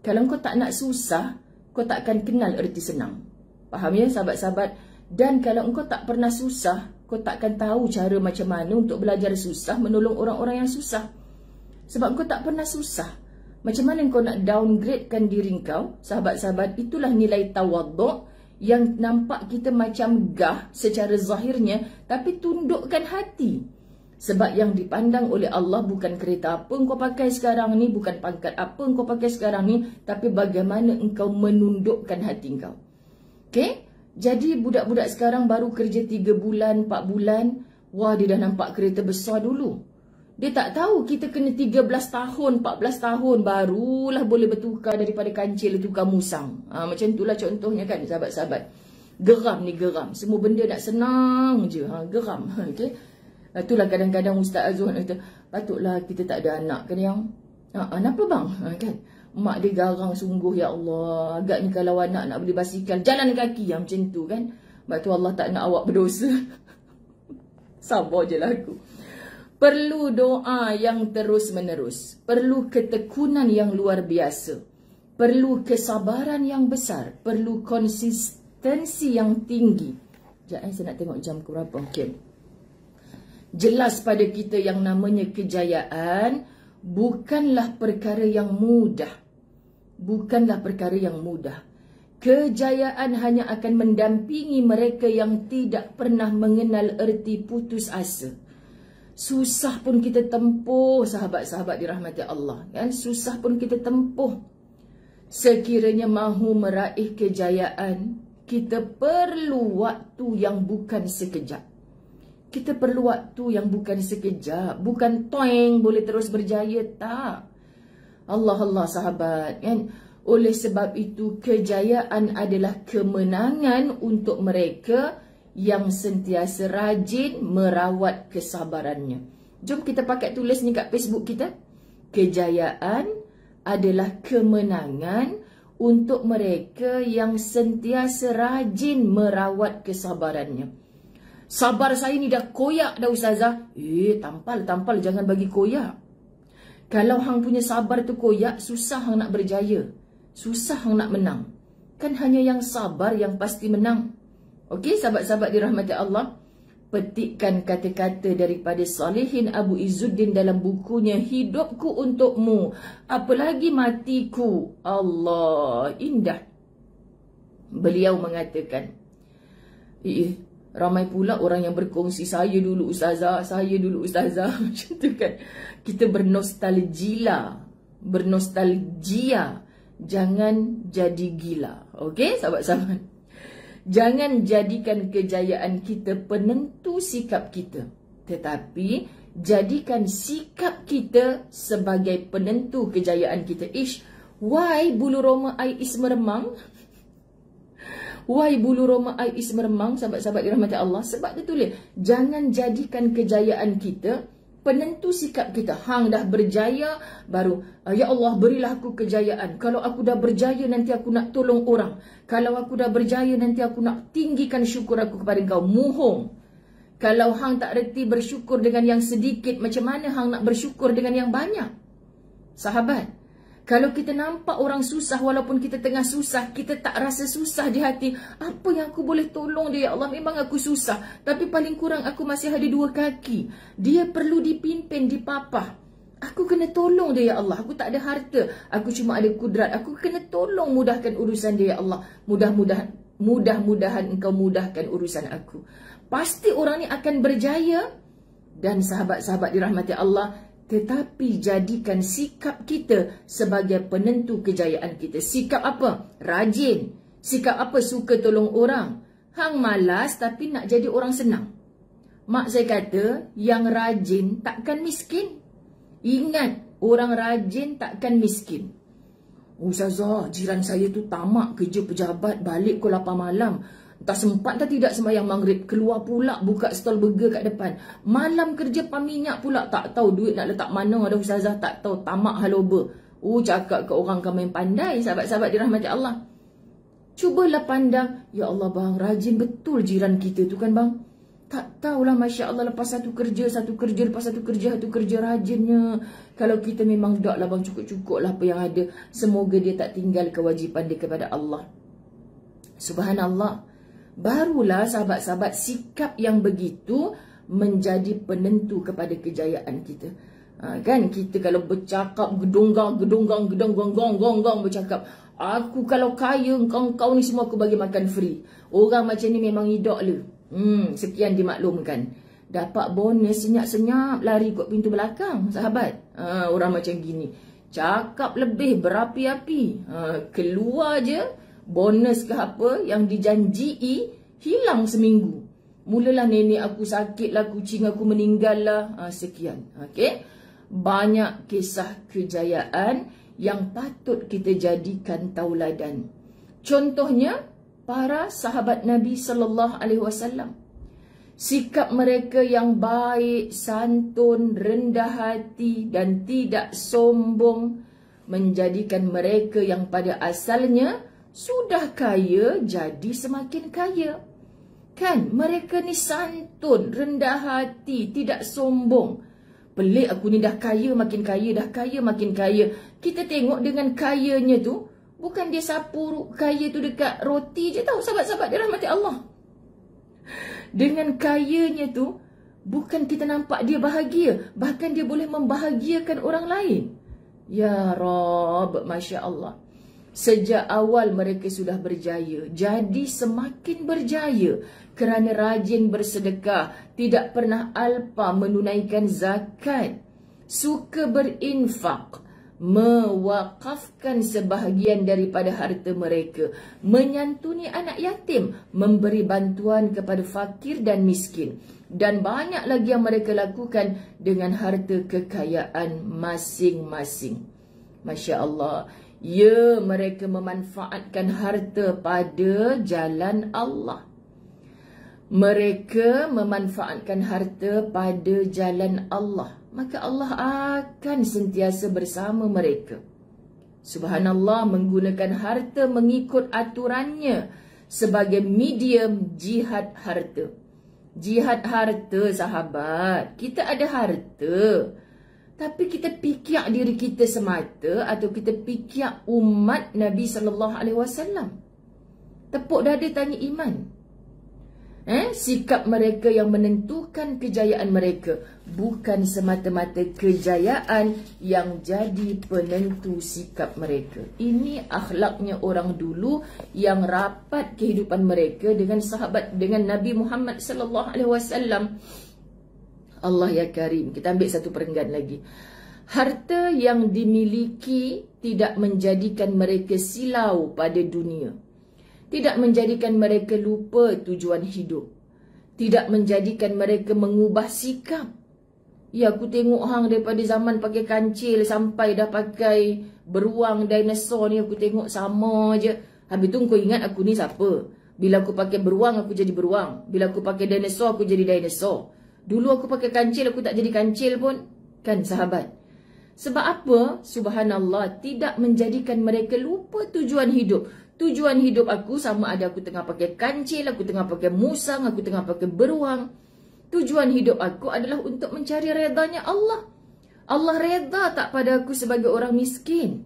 S1: Kalau kau tak nak susah, kau tak akan kenal erti senang. Faham ya sahabat-sahabat? Dan kalau engkau tak pernah susah, kau tak akan tahu cara macam mana untuk belajar susah, menolong orang-orang yang susah. Sebab engkau tak pernah susah. Macam mana kau nak downgradekan diri kau? Sahabat-sahabat, itulah nilai tawaduk yang nampak kita macam gah secara zahirnya, tapi tundukkan hati. Sebab yang dipandang oleh Allah bukan kereta apa engkau pakai sekarang ni, bukan pangkat apa engkau pakai sekarang ni, tapi bagaimana engkau menundukkan hati engkau. Okay? Jadi budak-budak sekarang baru kerja 3 bulan, 4 bulan, wah dia dah nampak kereta besar dulu. Dia tak tahu kita kena 13 tahun, 14 tahun barulah boleh bertukar daripada kancil tukar musang. Macam itulah contohnya kan sahabat-sahabat. Geram ni geram. Semua benda nak senang je. Geram. Okay? Itulah kadang-kadang Ustaz Azwan kata, patutlah kita tak ada anak kan yang. Kenapa bang? Kan? Mak dia garang sungguh, ya Allah. Agaknya kalau anak nak beli basikal, jalan kaki macam tu kan. Sebab tu Allah tak nak awak berdosa. Sabar je lah aku. Perlu doa yang terus menerus. Perlu ketekunan yang luar biasa. Perlu kesabaran yang besar. Perlu konsistensi yang tinggi. Sekejap saya nak tengok jam ke berapa. Okay. Jelas pada kita yang namanya kejayaan bukanlah perkara yang mudah. Bukanlah perkara yang mudah. Kejayaan hanya akan mendampingi mereka yang tidak pernah mengenal erti putus asa. Susah pun kita tempuh, sahabat-sahabat dirahmati Allah. Kan? Susah pun kita tempuh. Sekiranya mahu meraih kejayaan, kita perlu waktu yang bukan sekejap. Kita perlu waktu yang bukan sekejap. Bukan toeng boleh terus berjaya. Tak. Allah sahabat. Kan? Oleh sebab itu kejayaan adalah kemenangan untuk mereka yang sentiasa rajin merawat kesabarannya. Jom kita pakai tulis ni kat Facebook kita. Kejayaan adalah kemenangan untuk mereka yang sentiasa rajin merawat kesabarannya. Sabar saya ni dah koyak dah Ustazah. Tampal jangan bagi koyak. Kalau hang punya sabar tu koyak, susah hang nak berjaya. Susah hang nak menang. Kan hanya yang sabar yang pasti menang. Okey, sahabat-sahabat dirahmati Allah. Petikkan kata-kata daripada Salihin Abu Izzuddin dalam bukunya Hidupku Untukmu, Apalagi Matiku. Allah, indah. Beliau mengatakan, ramai pula orang yang berkongsi, saya dulu Ustazah, saya dulu Ustazah. Macam tu kan. Kita bernostalgia. Jangan jadi gila. Okey, sahabat-sahabat. Jangan jadikan kejayaan kita penentu sikap kita. Tetapi, jadikan sikap kita sebagai penentu kejayaan kita. Why bulu roma I is meremang? Why bulu roma I is meremang, sahabat-sahabat dirahmati Allah? Sebab dia tulis, jangan jadikan kejayaan kita penentu sikap kita. Hang dah berjaya, baru, ya Allah berilah aku kejayaan. Kalau aku dah berjaya, nanti aku nak tolong orang. Kalau aku dah berjaya, nanti aku nak tinggikan syukur aku kepada kau. Muhong. Kalau hang tak reti bersyukur dengan yang sedikit, macam mana hang nak bersyukur dengan yang banyak? Sahabat, kalau kita nampak orang susah, walaupun kita tengah susah, kita tak rasa susah di hati. Apa yang aku boleh tolong dia, ya Allah? Memang aku susah, tapi paling kurang aku masih ada 2 kaki. Dia perlu dipimpin, dipapah. Aku kena tolong dia, ya Allah. Aku tak ada harta, aku cuma ada kudrat. Aku kena tolong mudahkan urusan dia, ya Allah. Mudah-mudahan engkau mudahkan urusan aku. Pasti orang ni akan berjaya. Dan sahabat-sahabat dirahmati Allah, tetapi jadikan sikap kita sebagai penentu kejayaan kita. Sikap apa? Rajin. Sikap apa? Suka tolong orang. Hang malas tapi nak jadi orang senang. Mak saya kata, yang rajin takkan miskin. Ingat, orang rajin takkan miskin. Ustazah, jiran saya tu tamak kerja pejabat, balik pukul 8 malam. Tak sempat dah tidak sembahyang maghrib, keluar pula buka stol burger kat depan. Malam kerja paminyak pula, tak tahu duit nak letak mana dah Ustazah, tak tahu, tamak haloba. Cakap ke orang kau main pandai, sahabat-sahabat dirahmati Allah. Cubalah pandang, ya Allah bang, rajin betul jiran kita tu kan bang. Tak tahulah, Masya Allah, lepas satu kerja, lepas satu kerja rajinnya. Kalau kita memang tak lah bang, cukup-cukup lah apa yang ada. Semoga dia tak tinggal kewajipan dia kepada Allah. Subhanallah. Barulah sahabat-sahabat sikap yang begitu menjadi penentu kepada kejayaan kita. Kan kita kalau bercakap gedonggang bercakap, aku kalau kaya kau ni semua aku bagi makan free. Orang macam ni memang hidup le. Sekian dimaklumkan. Dapat bonus senyap-senyap lari kot pintu belakang, sahabat. Orang macam gini. Cakap lebih berapi-api. Keluar je bonus ke apa yang dijanjii hilang seminggu. Mulalah nenek aku sakit lah, kucing aku meninggal lah. Sekian. Okey. Banyak kisah kejayaan yang patut kita jadikan tauladan. Contohnya para sahabat Nabi sallallahu alaihi wasallam. Sikap mereka yang baik, santun, rendah hati dan tidak sombong menjadikan mereka yang pada asalnya sudah kaya jadi semakin kaya. Kan mereka ni santun, rendah hati, tidak sombong. Pelik aku ni dah kaya makin kaya, dah kaya makin kaya. Kita tengok dengan kayanya tu, bukan dia sapu kaya tu dekat roti je tau, sahabat-sahabat dirahmati Allah. Dengan kayanya tu, bukan kita nampak dia bahagia, bahkan dia boleh membahagiakan orang lain. Ya Rabb, Masya Allah. Sejak awal mereka sudah berjaya, jadi semakin berjaya kerana rajin bersedekah, tidak pernah alpa menunaikan zakat, suka berinfak, mewakafkan sebahagian daripada harta mereka, menyantuni anak yatim, memberi bantuan kepada fakir dan miskin, dan banyak lagi yang mereka lakukan dengan harta kekayaan masing-masing. Masya Allah. Ya, mereka memanfaatkan harta pada jalan Allah. Mereka memanfaatkan harta pada jalan Allah. Maka Allah akan sentiasa bersama mereka. Subhanallah, menggunakan harta mengikut aturannya sebagai medium jihad harta. Jihad harta, sahabat. Kita ada harta. Tapi kita pikir diri kita semata atau kita pikir umat Nabi SAW. Tepuk dada tanya iman. Sikap mereka yang menentukan kejayaan mereka, bukan semata-mata kejayaan yang jadi penentu sikap mereka. Ini akhlaknya orang dulu yang rapat kehidupan mereka dengan sahabat, dengan Nabi Muhammad SAW. Allah ya Karim. Kita ambil satu perenggan lagi. Harta yang dimiliki tidak menjadikan mereka silau pada dunia. Tidak menjadikan mereka lupa tujuan hidup. Tidak menjadikan mereka mengubah sikap. Ya, aku tengok hang daripada zaman pakai kancil sampai dah pakai beruang dinosaur ni, aku tengok sama je. Habis tu kau ingat aku ni siapa? Bila aku pakai beruang, aku jadi beruang. Bila aku pakai dinosaur, aku jadi dinosaur. Dulu aku pakai kancil, aku tak jadi kancil pun. Kan sahabat? Sebab apa? Subhanallah, tidak menjadikan mereka lupa tujuan hidup. Tujuan hidup aku sama ada aku tengah pakai kancil, aku tengah pakai musang, aku tengah pakai beruang. Tujuan hidup aku adalah untuk mencari redanya Allah. Allah reda tak pada aku sebagai orang miskin?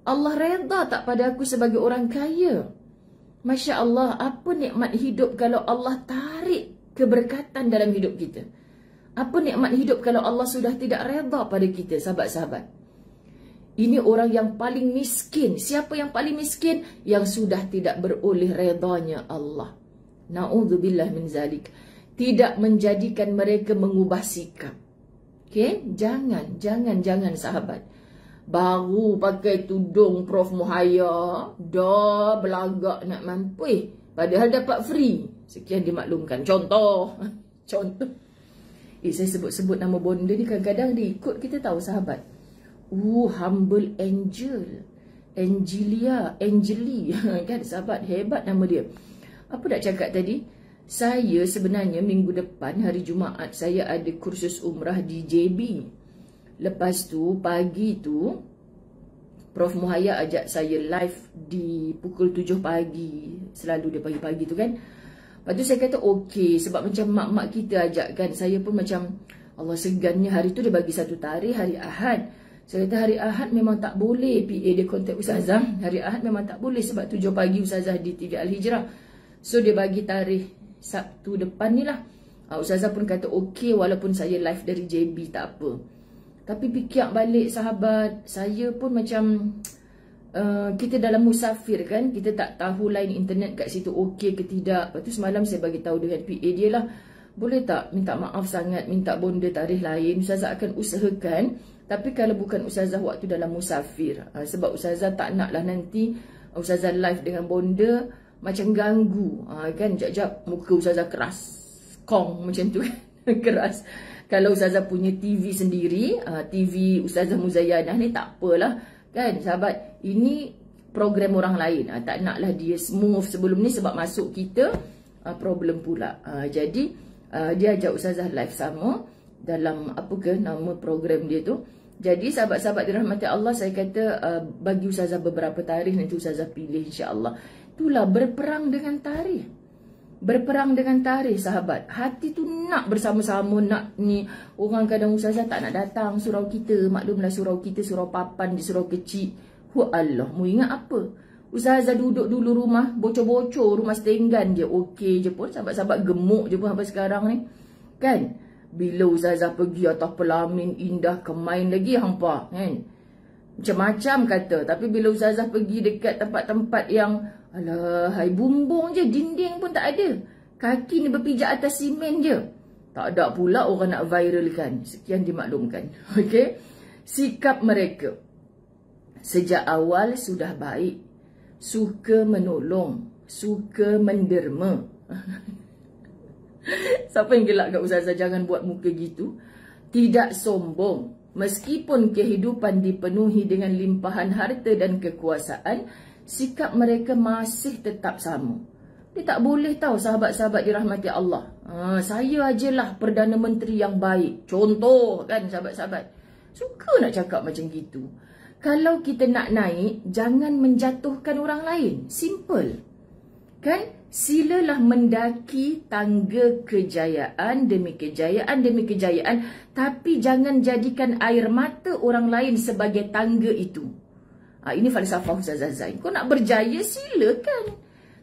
S1: Allah reda tak pada aku sebagai orang kaya? Masya Allah, apa nikmat hidup kalau Allah tarik keberkatan dalam hidup kita? Apa nikmat hidup kalau Allah sudah tidak reda pada kita, sahabat-sahabat? Ini orang yang paling miskin. Siapa yang paling miskin? Yang sudah tidak beroleh redanya Allah. Na'udzubillah min zalik. Tidak menjadikan mereka mengubah sikap. Okay? Jangan sahabat. Baru pakai tudung Prof Muhaya, dah belagak nak mampu. Padahal dapat free. Sekian dimaklumkan. Contoh. Saya sebut-sebut nama bonda ni kadang-kadang dia ikut, kita tahu sahabat. Humble Angel. Angeli. Kan sahabat, hebat nama dia. Apa nak cakap tadi? Saya sebenarnya minggu depan hari Jumaat saya ada kursus umrah di JB. Lepas tu pagi tu Prof Muhaya ajak saya live di pukul 7 pagi. Selalu dia pagi-pagi tu kan. Lepas tu saya kata okey, sebab macam mak-mak kita ajak kan. Saya pun macam Allah segannya hari tu dia bagi satu tarikh hari Ahad. Saya kata hari Ahad memang tak boleh. PA dia kontak Ustazah. Hari Ahad memang tak boleh sebab 7 pagi Ustazah di TV Al-Hijrah. So dia bagi tarikh Sabtu depan ni lah. Ustazah pun kata okey walaupun saya live dari JB tak apa. Tapi fikir balik sahabat, saya pun macam kita dalam musafir kan, kita tak tahu line internet kat situ okey ke tidak. Lepas tu semalam saya bagi tahu dengan PA dia lah, boleh tak minta maaf sangat, minta bonda tarikh lain, Ustazah akan usahakan. Tapi kalau bukan Ustazah waktu dalam musafir, sebab Ustazah tak nak lah nanti Ustazah live dengan bonda macam ganggu, kan, jap-jap muka Ustazah keras, kong macam tu kan. Keras. Kalau Ustazah punya TV sendiri, TV Ustazah Muzayyanah ni tak apalah kan sahabat, ini program orang lain, tak naklah dia smooth sebelum ni sebab masuk kita problem pula. Jadi dia ajak Ustazah live sama dalam apa ke nama program dia tu. Jadi sahabat-sahabat dirahmati Allah, saya kata bagi Ustazah beberapa tarikh, nanti Ustazah pilih insya-Allah. Itulah berperang dengan tarikh. Berperang dengan tarikh sahabat. Hati tu nak bersama-sama, nak ni. Orang kadang Ustazah tak nak datang surau kita. Maklumlah surau kita surau papan di surau kecil. Allah, mu ingat apa? Ustazah duduk dulu rumah bocor-bocor, rumah setenggan je. Okey je pun, sahabat-sahabat gemuk je pun sampai sekarang ni. Kan? Bila Ustazah pergi atas Pelamin indah, Kemain lagi hampa kan. Macam-macam kata. Tapi bila Ustazah pergi dekat tempat-tempat yang alah, hai bumbung je, dinding pun tak ada, kaki ni berpijak atas simen je, tak ada pula orang nak viralkan. Sekian dimaklumkan. Okey, sikap mereka sejak awal sudah baik, suka menolong, suka menderma. Siapa yang gelak kat Ustazah jangan buat muka gitu. Tidak sombong, meskipun kehidupan dipenuhi dengan limpahan harta dan kekuasaan, sikap mereka masih tetap sama. Dia tak boleh tahu sahabat-sahabat dirahmati Allah. Saya ajalah Perdana Menteri yang baik. Contoh kan sahabat-sahabat. Suka nak cakap macam gitu. Kalau kita nak naik, jangan menjatuhkan orang lain. Simple. Kan? Silalah mendaki tangga kejayaan demi kejayaan demi kejayaan. Tapi jangan jadikan air mata orang lain sebagai tangga itu. Ini falsafah Ustazah Zain. Kau nak berjaya, silakan.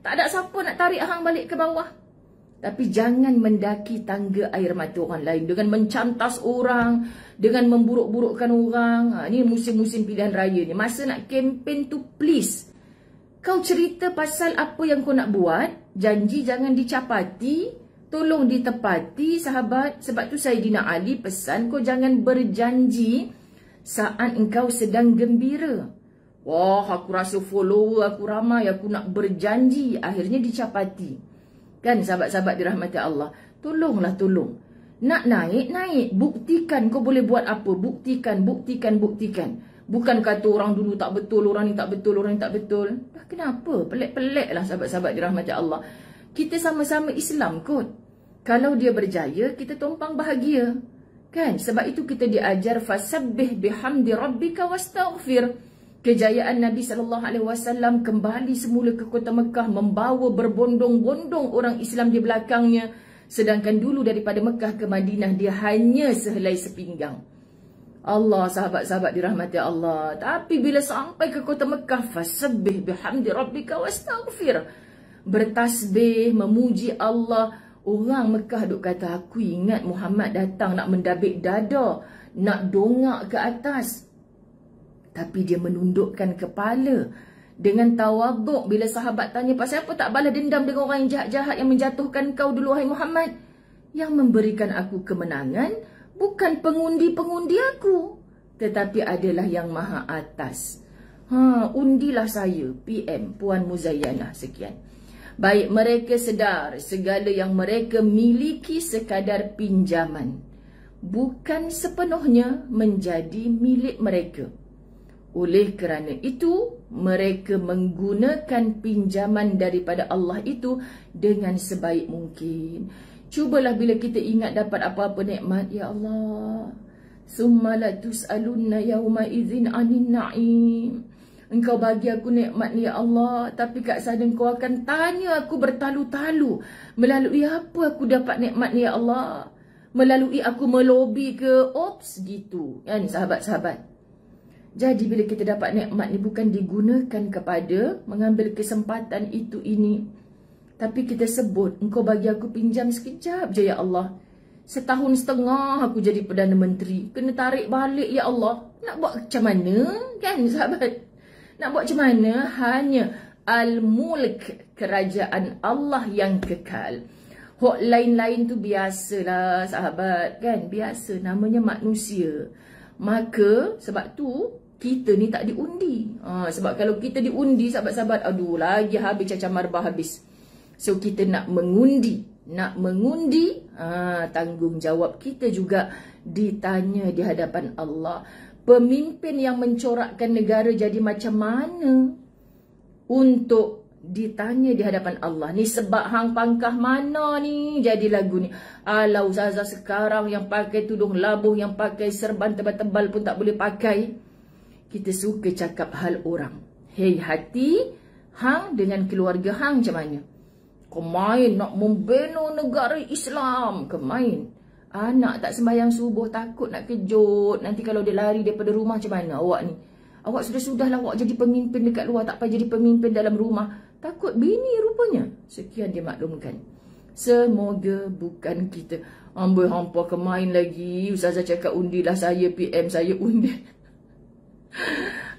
S1: Tak ada siapa nak tarik hang balik ke bawah. Tapi jangan mendaki tangga air mata orang lain dengan mencantas orang, dengan memburuk-burukkan orang. Ini musim-musim pilihan raya ni. Masa nak kempen tu, please, kau cerita pasal apa yang kau nak buat. Janji jangan dicapati, tolong ditepati sahabat. Sebab tu Saidina Ali pesan kau jangan berjanji saat engkau sedang gembira. Wah, aku rasa follower aku ramai, aku nak berjanji, akhirnya dicapati. Kan sahabat-sahabat dirahmati Allah, tolonglah tolong. Nak naik, naik. Buktikan kau boleh buat apa. Buktikan, buktikan, buktikan. Bukan kata orang dulu tak betul, orang ni tak betul, orang ni tak betul. Kenapa? Pelik-pelik lah sahabat-sahabat dirahmati Allah. Kita sama-sama Islam kot. Kalau dia berjaya, kita tumpang bahagia. Kan? Sebab itu kita diajar fasabbih bihamdi rabbika wastaghfir. Kejayaan Nabi SAW kembali semula ke kota Mekah, membawa berbondong-bondong orang Islam di belakangnya. Sedangkan dulu daripada Mekah ke Madinah dia hanya sehelai sepinggang. Allah, sahabat-sahabat dirahmati Allah. Tapi bila sampai ke kota Mekah, fasabbih bihamdi rabbika wastaghfir. Bertasbih, memuji Allah. Orang Mekah duk kata, aku ingat Muhammad datang nak mendabik dada, nak dongak ke atas. Tapi dia menundukkan kepala dengan tawaduk. Bila sahabat tanya, pasal apa tak balas dendam dengan orang yang jahat-jahat yang menjatuhkan kau dulu, wahai Muhammad? Yang memberikan aku kemenangan bukan pengundi-pengundi aku, tetapi adalah yang maha atas. Undilah saya, PM Puan Muzayyanah. Sekian. Baik, mereka sedar segala yang mereka miliki sekadar pinjaman, bukan sepenuhnya menjadi milik mereka. Oleh kerana itu, mereka menggunakan pinjaman daripada Allah itu dengan sebaik mungkin. Cubalah bila kita ingat dapat apa-apa nikmat, ya Allah, summa la tus'alunna yawma idzin 'anil na'im. Engkau bagi aku nikmat ni, ya Allah, tapi kat sana engkau akan tanya aku bertalu-talu, melalui apa aku dapat nikmat ni, ya Allah? Melalui aku melobi ke? Ops, gitu kan sahabat-sahabat. Jadi bila kita dapat nikmat ni bukan digunakan kepada mengambil kesempatan itu ini, tapi kita sebut, engkau bagi aku pinjam sekejap je, ya Allah. Setahun setengah aku jadi Perdana Menteri. Kena tarik balik, ya Allah. Nak buat macam mana kan sahabat? Nak buat macam mana? Hanya Al-Mulk, kerajaan Allah yang kekal. Hak lain-lain tu biasalah sahabat kan. Biasa, namanya manusia. Maka sebab tu kita ni tak diundi. Sebab kalau kita diundi sahabat-sahabat, aduh lagi habis cacah marbah habis. So kita nak mengundi. Tanggungjawab kita juga ditanya di hadapan Allah. Pemimpin yang mencorakkan negara jadi macam mana untuk ditanya di hadapan Allah. Ni sebab hang pangkah mana ni jadi lagu ni. Alah ustazah sekarang yang pakai tudung labuh, yang pakai serban tebal-tebal pun tak boleh pakai. Kita suka cakap hal orang. Hei hati, hang dengan keluarga hang macam mana? Kau main nak membina negara Islam. Kau main. Anak tak sembahyang subuh, takut nak kejut. Nanti kalau dia lari daripada rumah macam mana awak ni? Awak sudah-sudahlah awak jadi pemimpin dekat luar, tak payah jadi pemimpin dalam rumah. Takut bini rupanya. Sekian dia maklumkan. Semoga bukan kita. Amboi hampa kemain lagi. Ustazah cakap undilah saya, PM saya undi.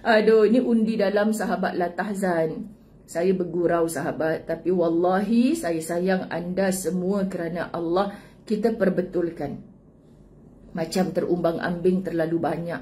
S1: Aduh, ini undi dalam sahabat la tahzan. Saya bergurau sahabat, tapi wallahi saya sayang anda semua kerana Allah. Kita perbetulkan. Macam terumbang-ambing terlalu banyak.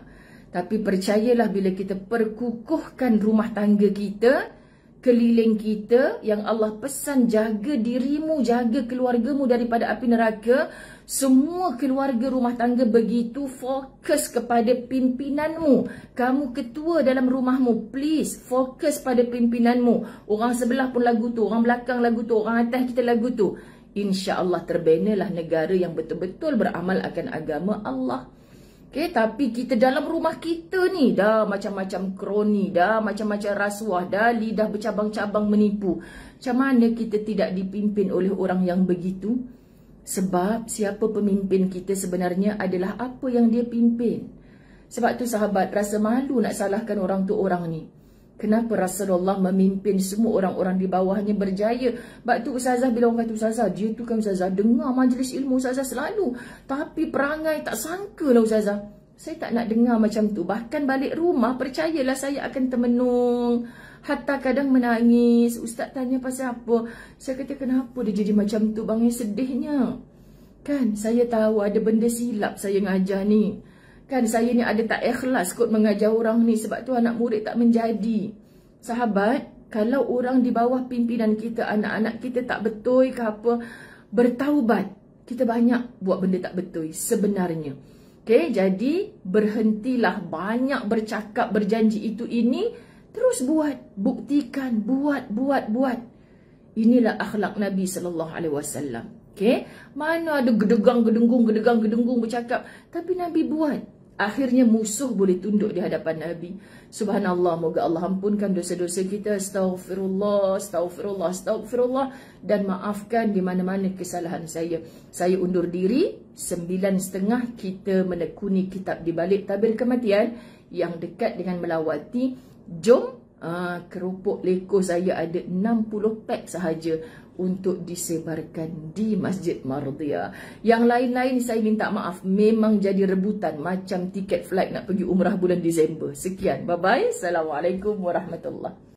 S1: Tapi percayalah bila kita perkukuhkan rumah tangga kita, keliling kita, yang Allah pesan jaga dirimu, jaga keluargamu daripada api neraka. Semua keluarga rumah tangga begitu fokus kepada pimpinanmu. Kamu ketua dalam rumahmu, please fokus pada pimpinanmu. Orang sebelah pun lagu tu, orang belakang lagu tu, orang atas kita lagu tu. InsyaAllah terbenalah negara yang betul-betul beramal akan agama Allah. Okay, tapi kita dalam rumah kita ni dah macam-macam kroni, dah macam-macam rasuah, dah lidah bercabang-cabang menipu. Macam mana kita tidak dipimpin oleh orang yang begitu? Sebab siapa pemimpin kita sebenarnya adalah apa yang dia pimpin. Sebab tu sahabat, rasa malu nak salahkan orang tu orang ni. Kenapa Rasulullah memimpin semua orang-orang di bawahnya berjaya? Sebab tu ustazah bila orang kata ustazah, dia tu kan ustazah dengar majlis ilmu ustazah selalu. Tapi perangai tak sangka lah ustazah. Saya tak nak dengar macam tu. Bahkan balik rumah, percayalah saya akan termenung. Hatta kadang menangis. Ustaz tanya pasal apa? Saya kata kenapa dia jadi macam tu bang, sedihnya. Kan saya tahu ada benda silap saya ngajar ni. Kan saya ni ada tak ikhlas kot mengajar orang ni. Sebab tu anak murid tak menjadi. Sahabat, kalau orang di bawah pimpinan kita, anak-anak kita tak betul ke apa, bertaubat. Kita banyak buat benda tak betul sebenarnya. Okay, jadi berhentilah banyak bercakap, berjanji itu ini. Terus buat, buktikan, buat. Inilah akhlak Nabi SAW. Okay, mana ada gedegang-gedenggung bercakap. Tapi Nabi buat. Akhirnya musuh boleh tunduk di hadapan Nabi. Subhanallah, moga Allah ampunkan dosa-dosa kita. Astaghfirullah. Dan maafkan di mana-mana kesalahan saya. Saya undur diri. 9.30 kita menekuni kitab di balik tabir kematian yang dekat dengan melawati. Jom, kerupuk leko saya ada 60 pack sahaja untuk disebarkan di Masjid Mardiya. Yang lain-lain saya minta maaf, memang jadi rebutan macam tiket flight nak pergi umrah bulan Disember. Sekian, bye-bye. Assalamualaikum warahmatullahi